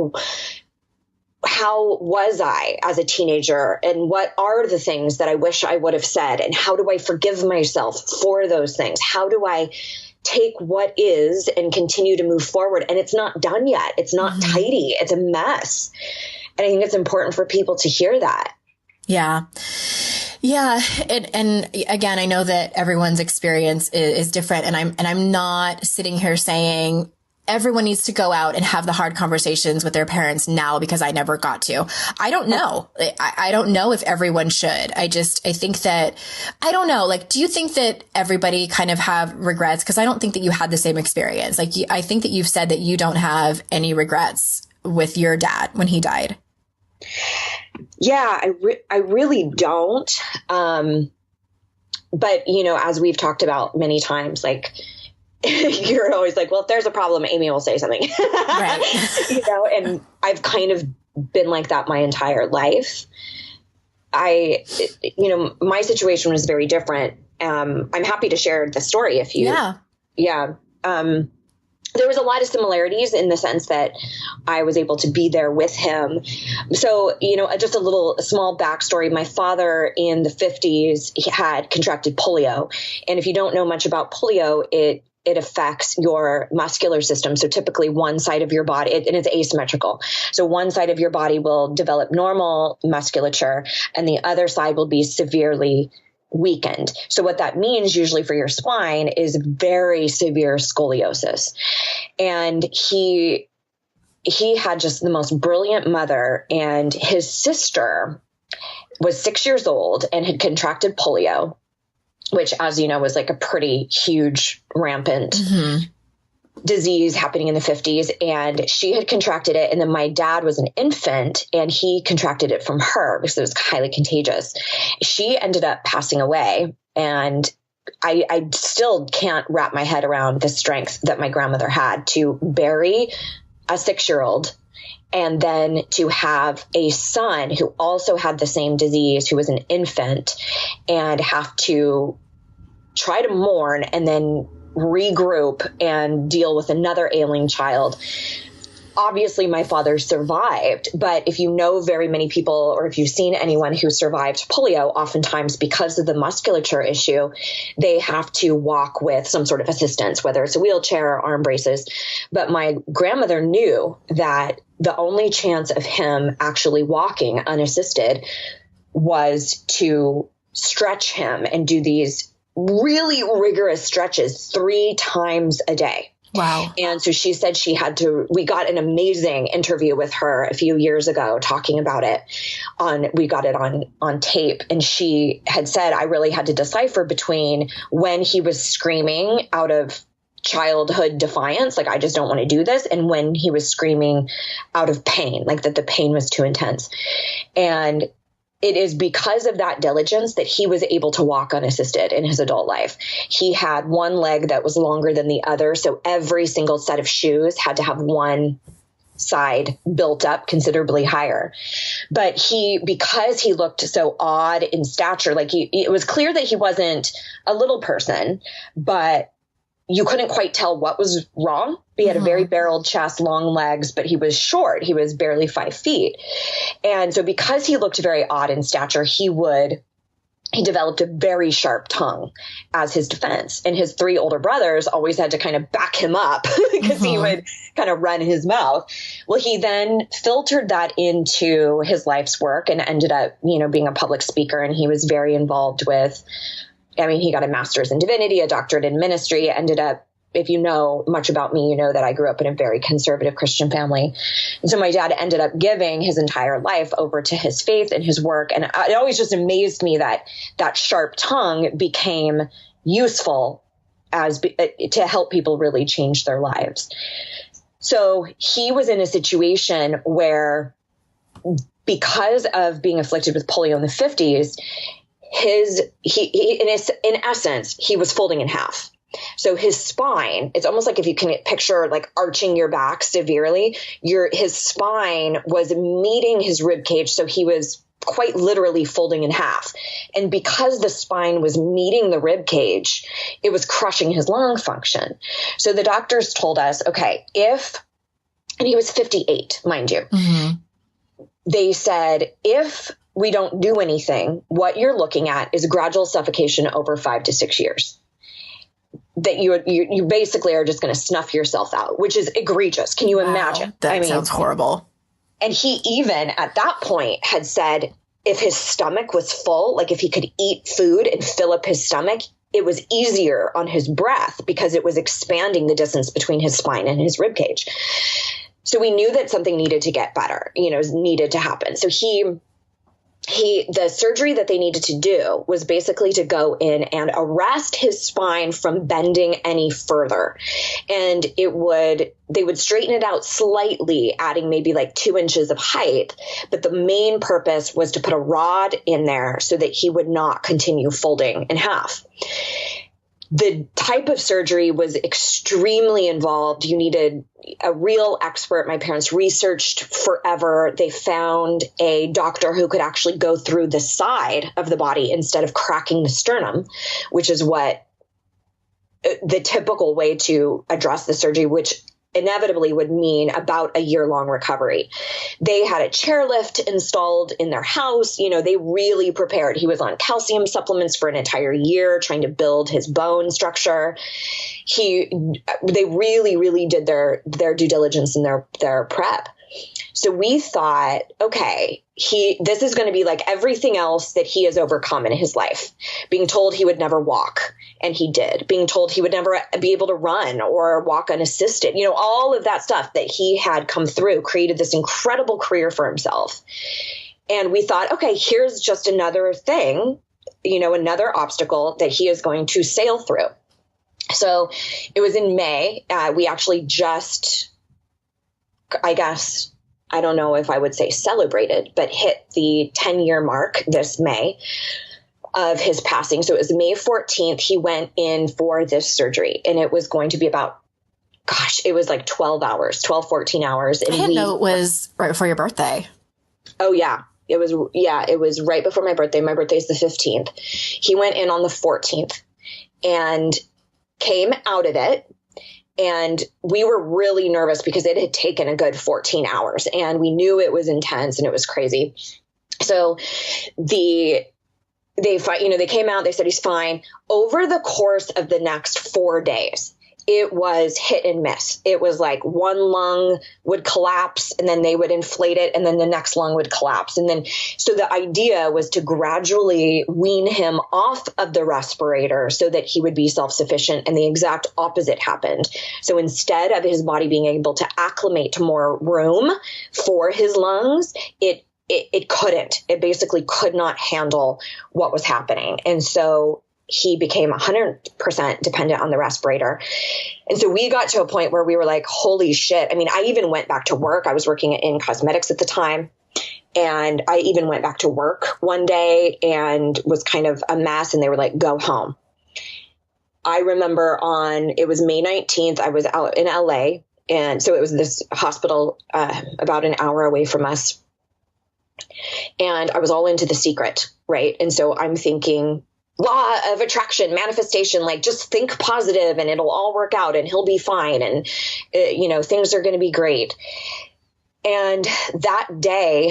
how was I as a teenager, and what are the things that I wish I would have said, and how do I forgive myself for those things? How do I take what is and continue to move forward? And it's not done yet. It's not tidy. It's a mess. And I think it's important for people to hear that. Yeah. Yeah. And again, I know that everyone's experience is different, and I'm not sitting here saying everyone needs to go out and have the hard conversations with their parents now because I never got to. I don't know. I don't know if everyone should. I think that, I don't know. Like, do you think that everybody kind of have regrets? Because I don't think that you had the same experience. Like, I think that you've said that you don't have any regrets with your dad when he died. Yeah, I really don't. But, as we've talked about many times, like, you're always like, well, if there's a problem, Amy will say something. Right. And I've kind of been like that my entire life. My situation was very different. I'm happy to share the story if you. Yeah. There was a lot of similarities in the sense that I was able to be there with him. So, just a small backstory. My father in the 50s, he had contracted polio. And if you don't know much about polio, it affects your muscular system. So typically one side of your body, and it's asymmetrical. So one side of your body will develop normal musculature and the other side will be severely weakened. So what that means usually for your spine is very severe scoliosis. And he he had just the most brilliant mother, and his sister was 6 years old and had contracted polio, which, as you know, was like a pretty huge, rampant disease happening in the 50s. And she had contracted it. And then my dad was an infant and he contracted it from her because it was highly contagious. She ended up passing away. And I still can't wrap my head around the strength that my grandmother had to bury a 6-year-old and then to have a son who also had the same disease, who was an infant, and have to try to mourn and then regroup and deal with another ailing child. Obviously, my father survived, but if you know very many people, or if you've seen anyone who survived polio, oftentimes because of the musculature issue, they have to walk with some sort of assistance, whether it's a wheelchair or arm braces. But my grandmother knew that the only chance of him actually walking unassisted was to stretch him and do these really rigorous stretches 3 times a day. Wow. And so she said we got an amazing interview with her a few years ago talking about it we got it on tape. And she had said, I really had to decipher between when he was screaming out of childhood defiance, like, I just don't want to do this, and when he was screaming out of pain, like that the pain was too intense. And it is because of that diligence that he was able to walk unassisted in his adult life. He had one leg that was longer than the other, so every single set of shoes had to have one side built up considerably higher. But because he looked so odd in stature, like it was clear that he wasn't a little person, but you couldn't quite tell what was wrong. He had a very barreled chest, long legs, but he was short. He was barely 5 feet. And so because he looked very odd in stature, he developed a very sharp tongue as his defense. And his 3 older brothers always had to kind of back him up because he would kind of run his mouth. Well, he then filtered that into his life's work and ended up, being a public speaker. And he was very involved with, he got a master's in divinity, a doctorate in ministry, ended up, if you know much about me, you know that I grew up in a very conservative Christian family. And so my dad ended up giving his entire life over to his faith and his work. And it always just amazed me that sharp tongue became useful to help people really change their lives. So he was in a situation where, because of being afflicted with polio in the 50s, in essence, he was folding in half. So his spine, it's almost like if you can picture like arching your back severely, his spine was meeting his rib cage. So he was quite literally folding in half. And because the spine was meeting the rib cage, it was crushing his lung function. So the doctors told us, okay, and he was 58, mind you, they said, if we don't do anything, what you're looking at is gradual suffocation over 5 to 6 years. That you basically are just going to snuff yourself out, which is egregious. Can you imagine? That sounds horrible. And he even at that point had said, if his stomach was full, like if he could eat food and fill up his stomach, it was easier on his breath because it was expanding the distance between his spine and his rib cage. So we knew that something needed to get better, needed to happen. So the surgery that they needed to do was basically to go in and arrest his spine from bending any further. And they would straighten it out slightly, adding maybe like 2 inches of height. But the main purpose was to put a rod in there so that he would not continue folding in half. The type of surgery was extremely involved. You needed a real expert. My parents researched forever. They found a doctor who could actually go through the side of the body instead of cracking the sternum, which is what the typical way to address the surgery, which inevitably would mean about a year-long recovery. They had a chairlift installed in their house. They really prepared. He was on calcium supplements for an entire year, trying to build his bone structure. They really, really did their due diligence and their prep. So we thought, okay, this is going to be like everything else that he has overcome in his life. Being told he would never walk, and he did. Being told he would never be able to run or walk unassisted. All of that stuff that he had come through created this incredible career for himself. And we thought, okay, here's just another thing, another obstacle that he is going to sail through. So it was in May. We actually just, I guess, I don't know if I would say celebrated, but hit the 10-year mark this May of his passing. So it was May 14th. He went in for this surgery, and it was going to be about, it was like 14 hours. And I didn't know it was right before your birthday. Oh, yeah. It was right before my birthday. My birthday is the 15th. He went in on the 14th and came out of it. And we were really nervous because it had taken a good 14 hours, and we knew it was intense and it was crazy. So they came out, they said he's fine. Over the course of the next 4 days, it was hit and miss. It was like one lung would collapse, and then they would inflate it, and then the next lung would collapse. And then, so the idea was to gradually wean him off of the respirator so that he would be self-sufficient. And the exact opposite happened. So instead of his body being able to acclimate to more room for his lungs, it couldn't. It basically could not handle what was happening. And so he became 100% dependent on the respirator. And so we got to a point where we were like, holy shit. I mean, I even went back to work. I was working in cosmetics at the time. And I even went back to work one day and was kind of a mess. And they were like, go home. I remember it was May 19th. I was out in LA. And so it was this hospital about an hour away from us. And I was all into The Secret, right? And so I'm thinking, law of attraction, manifestation, like just think positive and it'll all work out and he'll be fine. And, things are going to be great. And that day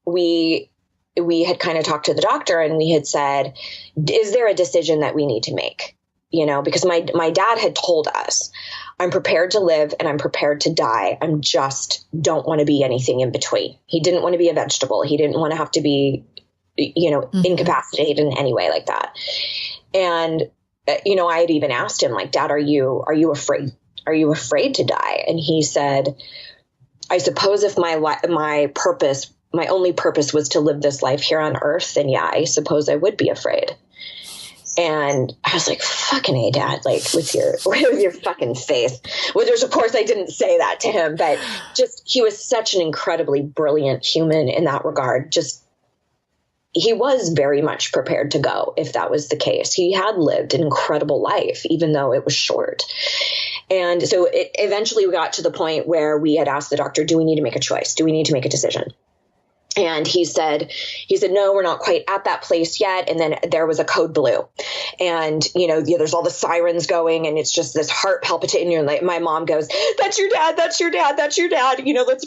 we had kind of talked to the doctor, and we had said, is there a decision that we need to make? Because my dad had told us, I'm prepared to live and I'm prepared to die. I'm just don't want to be anything in between. He didn't want to be a vegetable. He didn't want to have to be incapacitated in any way like that. And, I had even asked him, like, Dad, are you afraid? Are you afraid to die? And he said, I suppose if my only purpose was to live this life here on earth, then yeah, I suppose I would be afraid. And I was like, fucking A, Dad, like with your fucking face. Which, of course, I didn't say that to him, but just, he was such an incredibly brilliant human in that regard. Just, he was very much prepared to go if that was the case. He had lived an incredible life, even though it was short. And so eventually we got to the point where we had asked the doctor, do we need to make a choice? Do we need to make a decision? And he said, no, we're not quite at that place yet. And then there was a code blue, and, there's all the sirens going, and it's just this heart palpitating. And like, my mom goes, that's your dad. That's your dad. That's your dad. Let's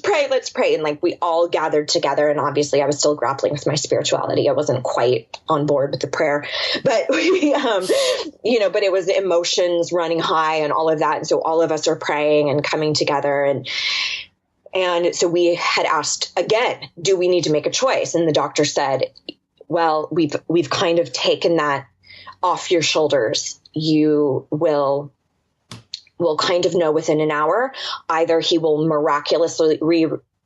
pray. And like, we all gathered together. And obviously I was still grappling with my spirituality. I wasn't quite on board with the prayer, but we, but it was emotions running high and all of that. And so all of us are praying and coming together, and so we had asked again, do we need to make a choice? And the doctor said, well, we've kind of taken that off your shoulders. You will kind of know within an hour. Either he will miraculously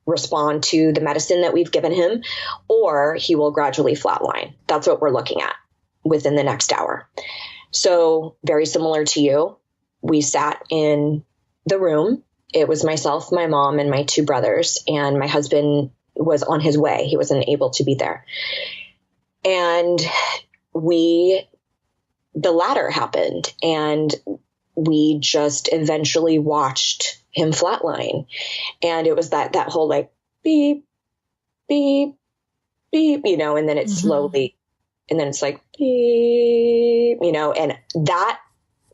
respond to the medicine that we've given him, or he will gradually flatline. That's what we're looking at within the next hour. So very similar to you, we sat in the room. It was myself, my mom, and my two brothers, and my husband was on his way. He wasn't able to be there. And the latter happened, and we just eventually watched him flatline. And it was that whole like beep, beep, beep, and then it's slowly, and then it's like beep, and that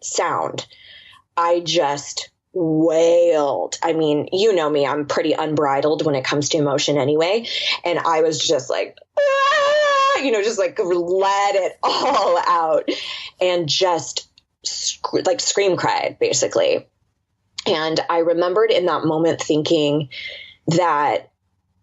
sound, I just wailed. I mean, you know me, I'm pretty unbridled when it comes to emotion anyway. And I was just like, just like let it all out and just scream cried basically. And I remembered in that moment thinking, that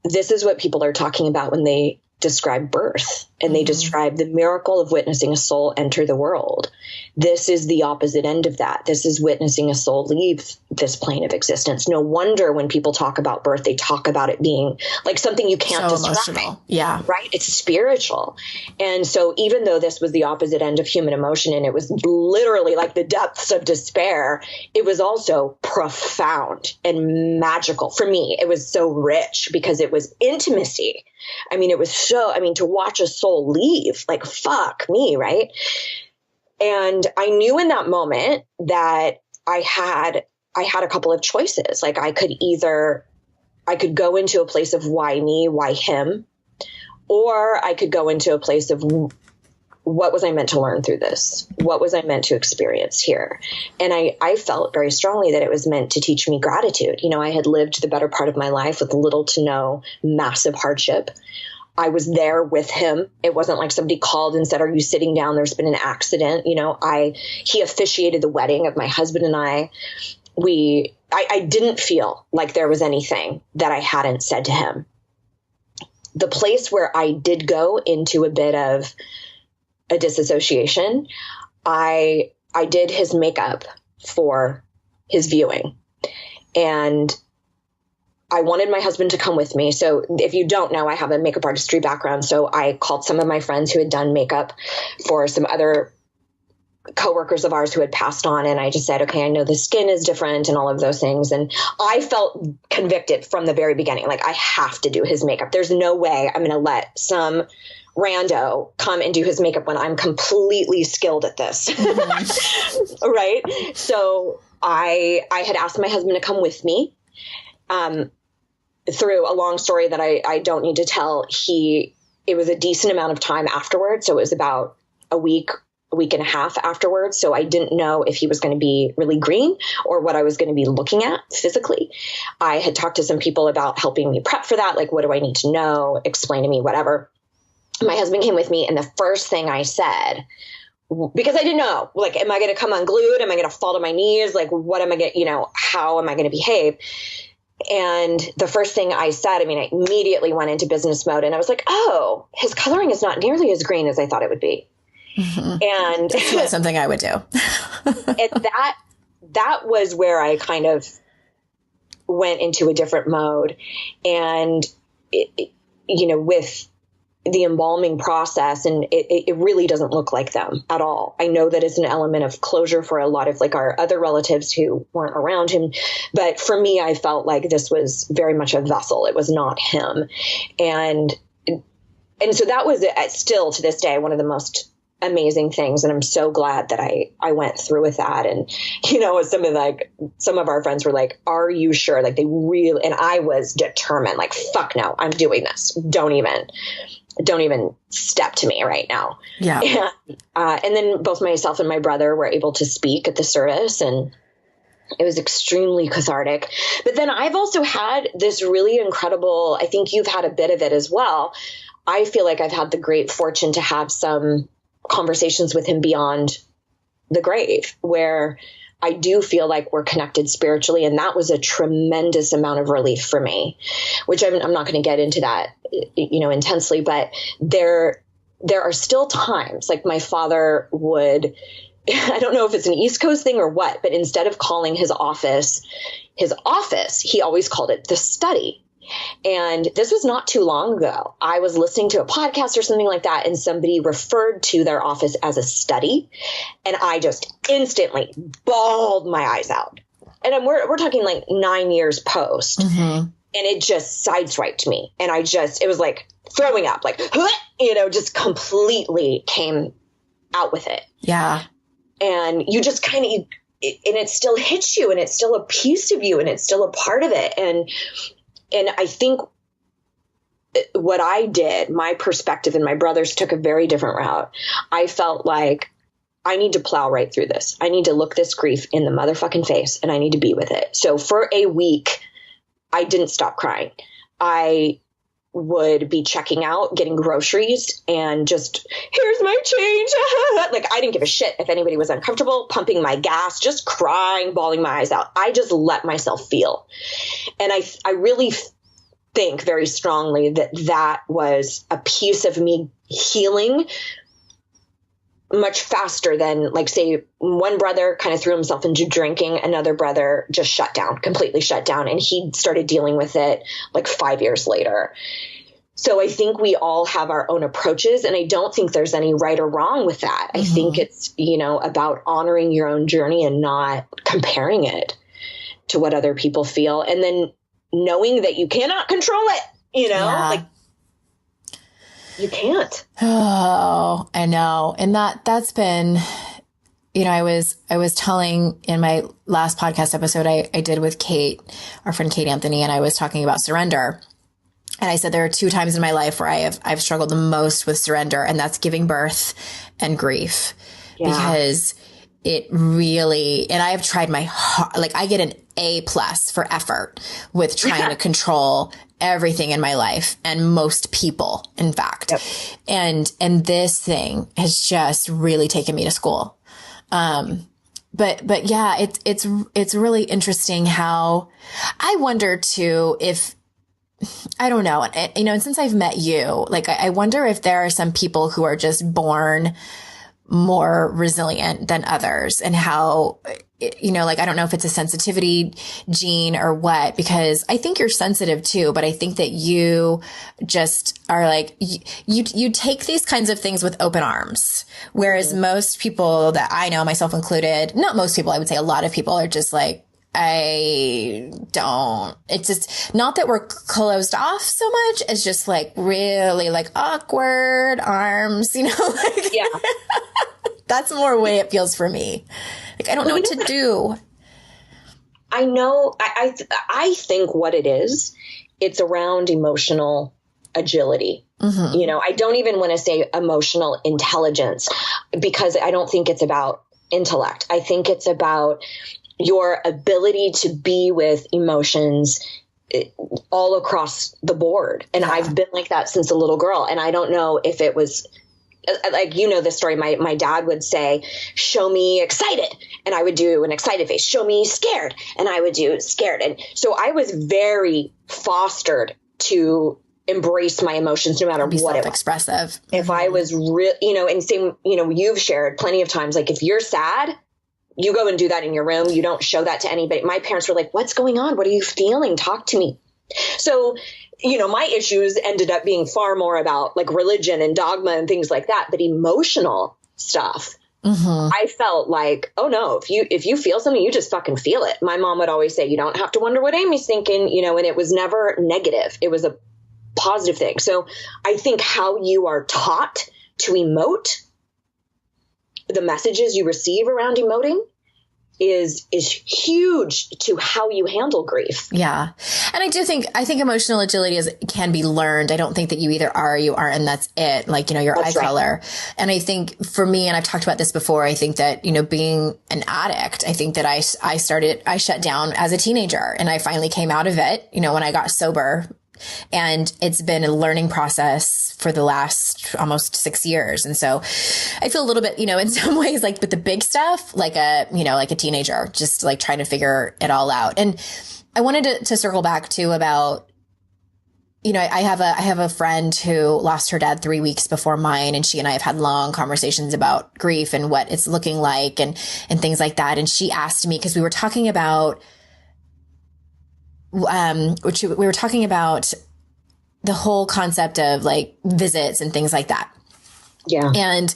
this is what people are talking about when they describe birth, and they describe the miracle of witnessing a soul enter the world. This is the opposite end of that. This is witnessing a soul leave this plane of existence. No wonder when people talk about birth, they talk about it being like something you can't describe. Emotional. Yeah. Right? It's spiritual. And so even though this was the opposite end of human emotion, and it was literally like the depths of despair, it was also profound and magical. For me, it was so rich because it was intimacy. I mean, it was so, to watch a soul leave, like, fuck me, right? And I knew in that moment that I had a couple of choices. Like, I could go into a place of why me, why him, or I could go into a place of what was I meant to learn through this? What was I meant to experience here? And I felt very strongly that it was meant to teach me gratitude. I had lived the better part of my life with little to no massive hardship. I was there with him. It wasn't like somebody called and said, "Are you sitting down? There's been an accident." He officiated the wedding of my husband and I. I didn't feel like there was anything that I hadn't said to him. The place where I did go into a bit of a disassociation, I did his makeup for his viewing, and I wanted my husband to come with me. So if you don't know, I have a makeup artistry background. So I called some of my friends who had done makeup for some other coworkers of ours who had passed on. And I just said, okay, I know the skin is different and all of those things. And I felt convicted from the very beginning. Like, I have to do his makeup. There's no way I'm going to let some rando come and do his makeup when I'm completely skilled at this. Right. So I had asked my husband to come with me. Through a long story that I don't need to tell, it was a decent amount of time afterwards. So it was about a week and a half afterwards. So I didn't know if he was going to be really green or what I was going to be looking at physically. I had talked to some people about helping me prep for that. Like, what do I need to know? Explain to me, whatever. My husband came with me, and the first thing I said, because I didn't know, like, am I going to come unglued? Am I going to fall to my knees? Like, what am I going to, how am I going to behave? And the first thing I said, I immediately went into business mode, and I was like, oh, his coloring is not nearly as green as I thought it would be. And that's something I would do. And that was where I kind of went into a different mode. And, with the embalming process, and it really doesn't look like them at all. I know that it's an element of closure for a lot of like our other relatives who weren't around him. But for me, I felt like this was very much a vessel. It was not him. And so that was still to this day, one of the most amazing things. And I'm so glad that I went through with that. And, some of our friends were like, "Are you sure?" Like, they really, and I was determined, like, fuck no, I'm doing this. Don't even step to me right now. Yeah. And then both myself and my brother were able to speak at the service, and it was extremely cathartic. But then I've also had this really incredible, I think you've had a bit of it as well. I feel like I've had the great fortune to have some conversations with him beyond the grave, where I do feel like we're connected spiritually. And that was a tremendous amount of relief for me, which I'm not going to get into that, intensely, but there are still times like my father would, I don't know if it's an East Coast thing or what, but instead of calling his office, he always called it the study. And this was not too long ago. I was listening to a podcast or something like that, and somebody referred to their office as a study. And I just instantly bawled my eyes out. And we're talking like 9 years post. Mm-hmm. And it just sideswiped me. And it was like throwing up, like, just completely came out with it. Yeah. And you just kind of, and it still hits you, and it's still a piece of you, and it's still a part of it. And I think what I did, my perspective and my brothers took a very different route. I felt like I need to plow right through this. I need to look this grief in the motherfucking face, and I need to be with it. So for a week, I didn't stop crying. I would be checking out, getting groceries, and just, here's my change. Like, I didn't give a shit if anybody was uncomfortable, pumping my gas, just crying, bawling my eyes out. I just let myself feel. And I really think very strongly that that was a piece of me healing much faster than, like, say, one brother kind of threw himself into drinking, another brother just completely shut down. And he started dealing with it like 5 years later. So I think we all have our own approaches, and I don't think there's any right or wrong with that. I think it's, about honoring your own journey and not comparing it to what other people feel. And then knowing that you cannot control it, like you can't. Oh, I know. And that's been, I was telling in my last podcast episode I did with Kate, our friend Kate Anthony, and I was talking about surrender. And I said, there are 2 times in my life where I've struggled the most with surrender, and that's giving birth and grief, because it really, and I have tried my like I get an A+ for effort with trying to control everything in my life and most people, in fact. Yep. And this thing has just really taken me to school. But yeah, it's really interesting how I wonder too, if, I don't know, and since I've met you, like, I wonder if there are some people who are just born more resilient than others, and how, like, I don't know if it's a sensitivity gene or what, because I think you're sensitive too, but I think that you just are like, you take these kinds of things with open arms. Whereas most people that I know, myself included, not most people, I would say a lot of people are just like, it's just not that we're closed off so much as just like really like awkward arms, like, yeah. That's more the way it feels for me. Like, I don't know what to do. I know. I think what it is, it's around emotional agility. I don't even want to say emotional intelligence, because I don't think it's about intellect. I think it's about your ability to be with emotions all across the board. And I've been like that since a little girl. And I don't know if it was like, the story, my dad would say, show me excited. And I would do an excited face. Show me scared. And I would do scared. And so I was very fostered to embrace my emotions no matter what it was. Expressive. If I was real, and same, you've shared plenty of times, like, if you're sad, you go and do that in your room. You don't show that to anybody. My parents were like, what's going on? What are you feeling? Talk to me. So, my issues ended up being far more about like religion and dogma and things like that. But emotional stuff, I felt like, oh no, if you feel something, you just fucking feel it. My mom would always say, you don't have to wonder what Amy's thinking, and it was never negative. It was a positive thing. So I think how you are taught to emote, the messages you receive around emoting is huge to how you handle grief. Yeah. And I think emotional agility can be learned. I don't think that you either are or you aren't, and that's it. Like, your eye color. And I think for me, and I've talked about this before, I think that, being an addict, I think that I shut down as a teenager, and I finally came out of it, when I got sober. And it's been a learning process for the last almost 6 years. And so I feel a little bit, in some ways, like with the big stuff, like a teenager, just like trying to figure it all out. And I wanted to circle back too about, I have a friend who lost her dad 3 weeks before mine, and she and I have had long conversations about grief and what it's looking like and things like that. And she asked me, because we were talking about we were talking about the whole concept of like visits and things like that. Yeah. And,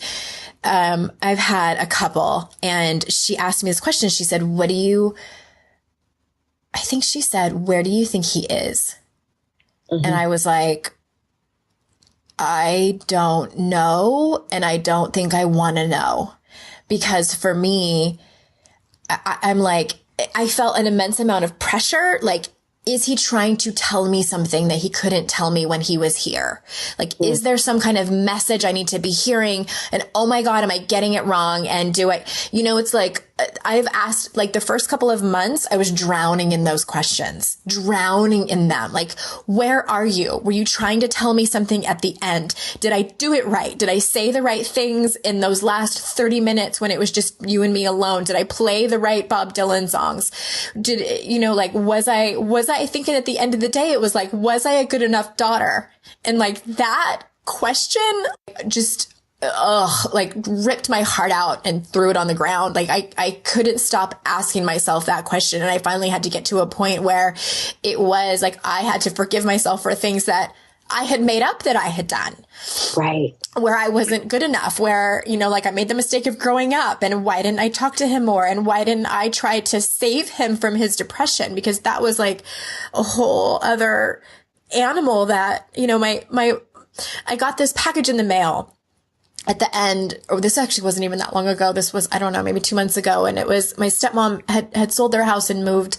I've had a couple, and she asked me this question. She said, where do you think he is? And I was like, I don't know. And I don't think I want to know, because for me, I'm like, I felt an immense amount of pressure. Like, is he trying to tell me something that he couldn't tell me when he was here? Like, is there some kind of message I need to be hearing? And oh my God, am I getting it wrong? And it's like, I've asked, like, the first couple of months, I was drowning in those questions, drowning in them. Like, where are you? Were you trying to tell me something at the end? Did I do it right? Did I say the right things in those last 30 minutes when it was just you and me alone? Did I play the right Bob Dylan songs? Did, you know, like, was I thinking at the end of the day, it was like, was I a good enough daughter? And like that question just, like ripped my heart out and threw it on the ground. Like I couldn't stop asking myself that question. And I finally had to get to a point where it was like, I had to forgive myself for things that I had made up that I had done. Right. Where I wasn't good enough, where, you know, like I made the mistake of growing up, and why didn't I talk to him more? And why didn't I try to save him from his depression? Because that was like a whole other animal that, you know, I got this package in the mail at the end, or this actually wasn't even that long ago. This was, I don't know, maybe 2 months ago. And it was my stepmom had sold their house and moved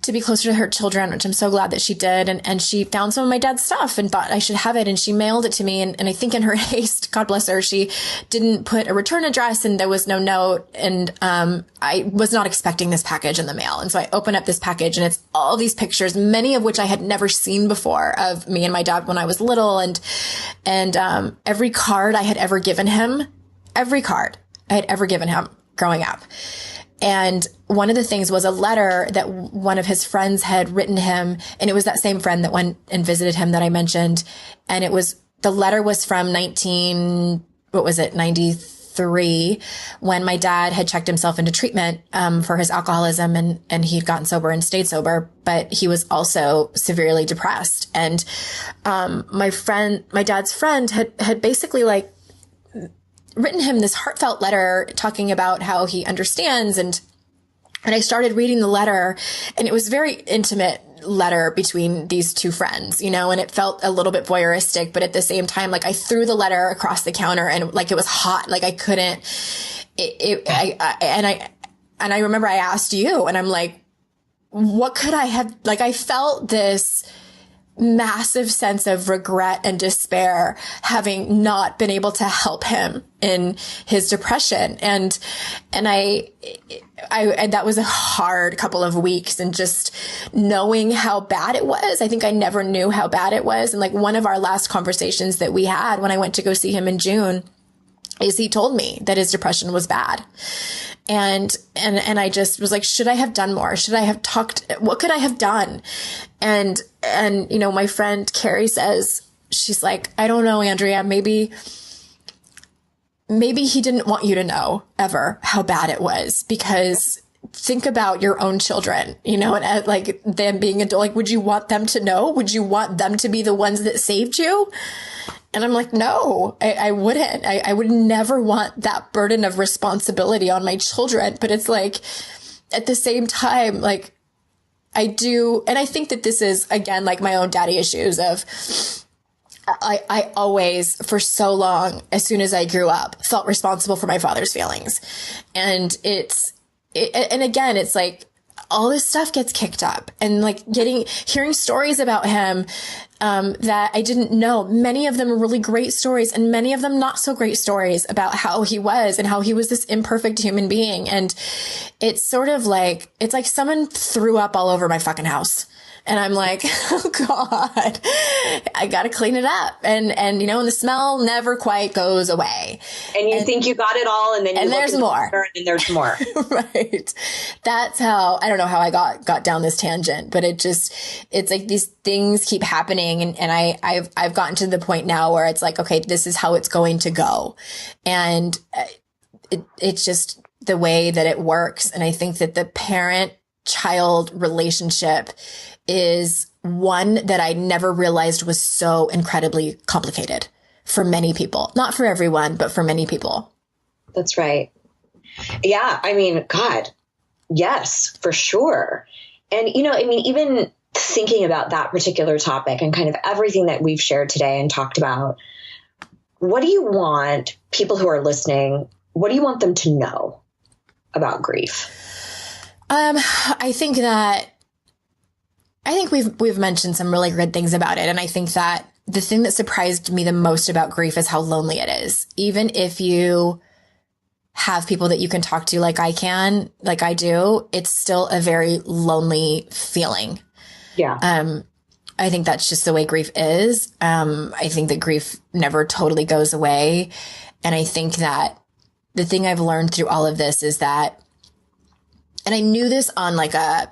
to be closer to her children, which I'm so glad that she did. And she found some of my dad's stuff and thought I should have it. And she mailed it to me. And I think in her haste, God bless her, she didn't put a return address and there was no note. And, I was not expecting this package in the mail. And so I open up this package and it's all these pictures, many of which I had never seen before, of me and my dad when I was little. And every card I had ever given him, growing up. And one of the things was a letter that one of his friends had written him. And it was that same friend that went and visited him that I mentioned. And the letter was from 93, when my dad had checked himself into treatment, for his alcoholism, and he'd gotten sober and stayed sober, but he was also severely depressed. And, my dad's friend had basically like written him this heartfelt letter talking about how he understands. And I started reading the letter, and it was very intimate letter between these two friends, you know, and it felt a little bit voyeuristic, but at the same time, like I threw the letter across the counter and like it was hot. Like I couldn't, and I remember I asked you, and I'm like, what could I have, like, I felt this massive sense of regret and despair having not been able to help him in his depression. And that was a hard couple of weeks, and just knowing how bad it was. I think I never knew how bad it was. And like one of our last conversations that we had when I went to go see him in June is he told me that his depression was bad. And I just was like, should I have done more? Should I have talked? What could I have done? And, you know, my friend Carrie says, she's like, I don't know, Andrea, maybe he didn't want you to know ever how bad it was, because think about your own children, you know, and like them being adult, like, would you want them to know? Would you want them to be the ones that saved you? And I'm like, no, I wouldn't. I would never want that burden of responsibility on my children. But it's like, at the same time, like I do. And I think that this is, again, like my own daddy issues of, I always, for so long, as soon as I grew up, felt responsible for my father's feelings. And and again, it's like all this stuff gets kicked up, and like hearing stories about him, that I didn't know. Many of them are really great stories, and many of them not so great stories about how he was and how he was this imperfect human being. And it's sort of like, it's like someone threw up all over my fucking house. And I'm like, oh God, I got to clean it up. And, you know, and the smell never quite goes away. And you think you got it all. And then you there's more. And there's more. Right. That's how, I don't know how I got down this tangent, but it's like these things keep happening. And I've gotten to the point now where it's like, okay, this is how it's going to go. And it's just the way that it works. And I think that the parent-child relationship is one that I never realized was so incredibly complicated for many people. Not for everyone, but for many people. That's right. Yeah. I mean, God, yes, for sure. And, you know, I mean, even thinking about that particular topic and kind of everything that we've shared today and talked about, what do you want people who are listening, what do you want them to know about grief? I think we've mentioned some really good things about it. And I think that the thing that surprised me the most about grief is how lonely it is. Even if you have people that you can talk to like I do, it's still a very lonely feeling. Yeah. I think that's just the way grief is. I think that grief never totally goes away. And I think that the thing I've learned through all of this is that, and I knew this on like a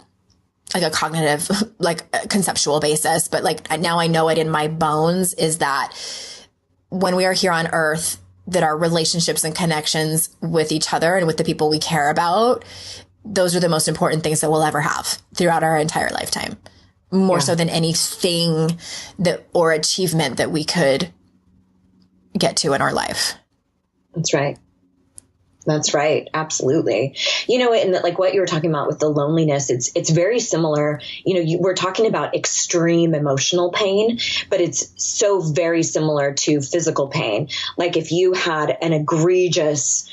cognitive, like a conceptual basis, but like now I know it in my bones, is that when we are here on earth, that our relationships and connections with each other and with the people we care about, those are the most important things that we'll ever have throughout our entire lifetime. More so than anything or achievement that we could get to in our life. That's right. That's right. Absolutely. And like what you were talking about with the loneliness, it's very similar. We're talking about extreme emotional pain, but it's so very similar to physical pain. Like if you had an egregious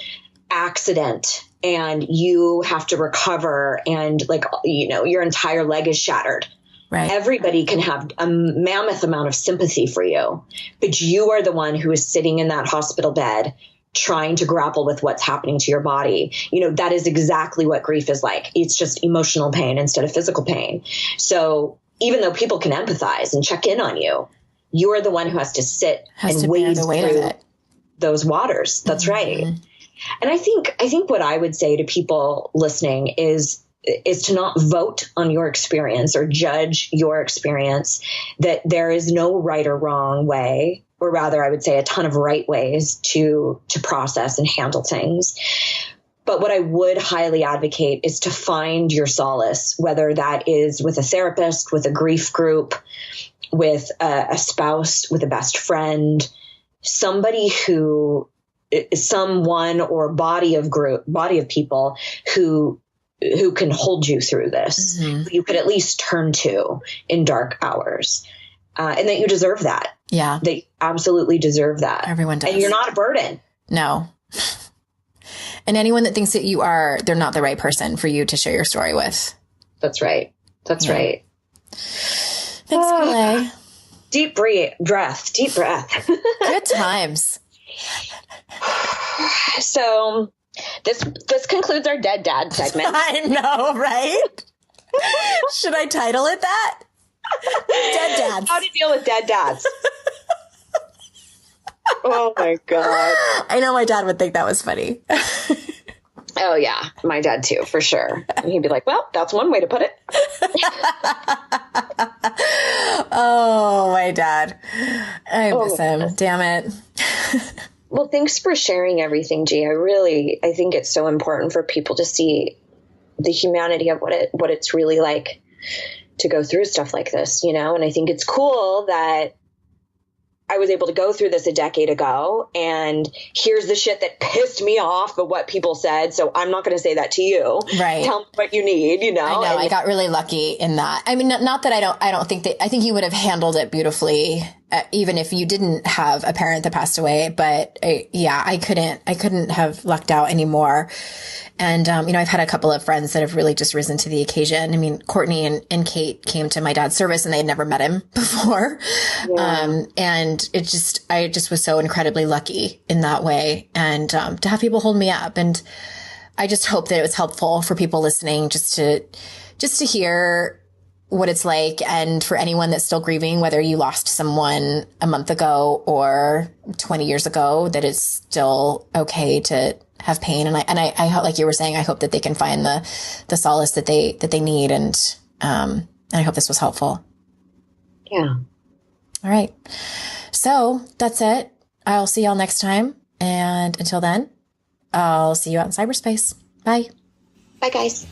accident and you have to recover and like, your entire leg is shattered. Right. Everybody can have a mammoth amount of sympathy for you, but you are the one who is sitting in that hospital bed trying to grapple with what's happening to your body. That is exactly what grief is like. It's just emotional pain instead of physical pain. So even though people can empathize and check in on you, you're the one who has to sit and wade through those waters. That's right. And I think what I would say to people listening is to not vote on your experience or judge your experience, that there is no right or wrong way, or rather I would say a ton of right ways to process and handle things. But what I would highly advocate is to find your solace, whether that is with a therapist, with a grief group, with a spouse, with a best friend, someone or body of people who can hold you through this, who you could at least turn to in dark hours. And that you deserve that. Yeah. They absolutely deserve that. Everyone does. And you're not a burden. No. And anyone that thinks that you are, they're not the right person for you to share your story with. That's right. That's right. Thanks, Kalei. Deep breath. Good times. So this concludes our Dead Dad segment. I know, right? Should I title it that? Dead Dads. How to deal with dead dads. Oh my God. I know my dad would think that was funny. Oh yeah. My dad too, for sure. And he'd be like, well, that's one way to put it. Oh, my dad. I miss him. Goodness. Damn it. Well, thanks for sharing everything, G. I think it's so important for people to see the humanity of what it's really like to go through stuff like this, and I think it's cool that I was able to go through this a decade ago, and here's the shit that pissed me off of what people said. So I'm not going to say that to you. Right. Tell me what you need, I know. I got really lucky in that. I mean, not that I don't think that, I think you would have handled it beautifully, even if you didn't have a parent that passed away. But I couldn't have lucked out anymore. And, I've had a couple of friends that have really just risen to the occasion. I mean, Courtney and Kate came to my dad's service and they had never met him before. Yeah. And I just was so incredibly lucky in that way. And, to have people hold me up. And I just hope that it was helpful for people listening just to hear what it's like. And for anyone that's still grieving, whether you lost someone a month ago or 20 years ago, that it's still okay to have pain. And I hope, like you were saying, I hope that they can find the solace that they need. And I hope this was helpful. Yeah. All right. So that's it. I'll see y'all next time. And until then, I'll see you out in cyberspace. Bye. Bye, guys.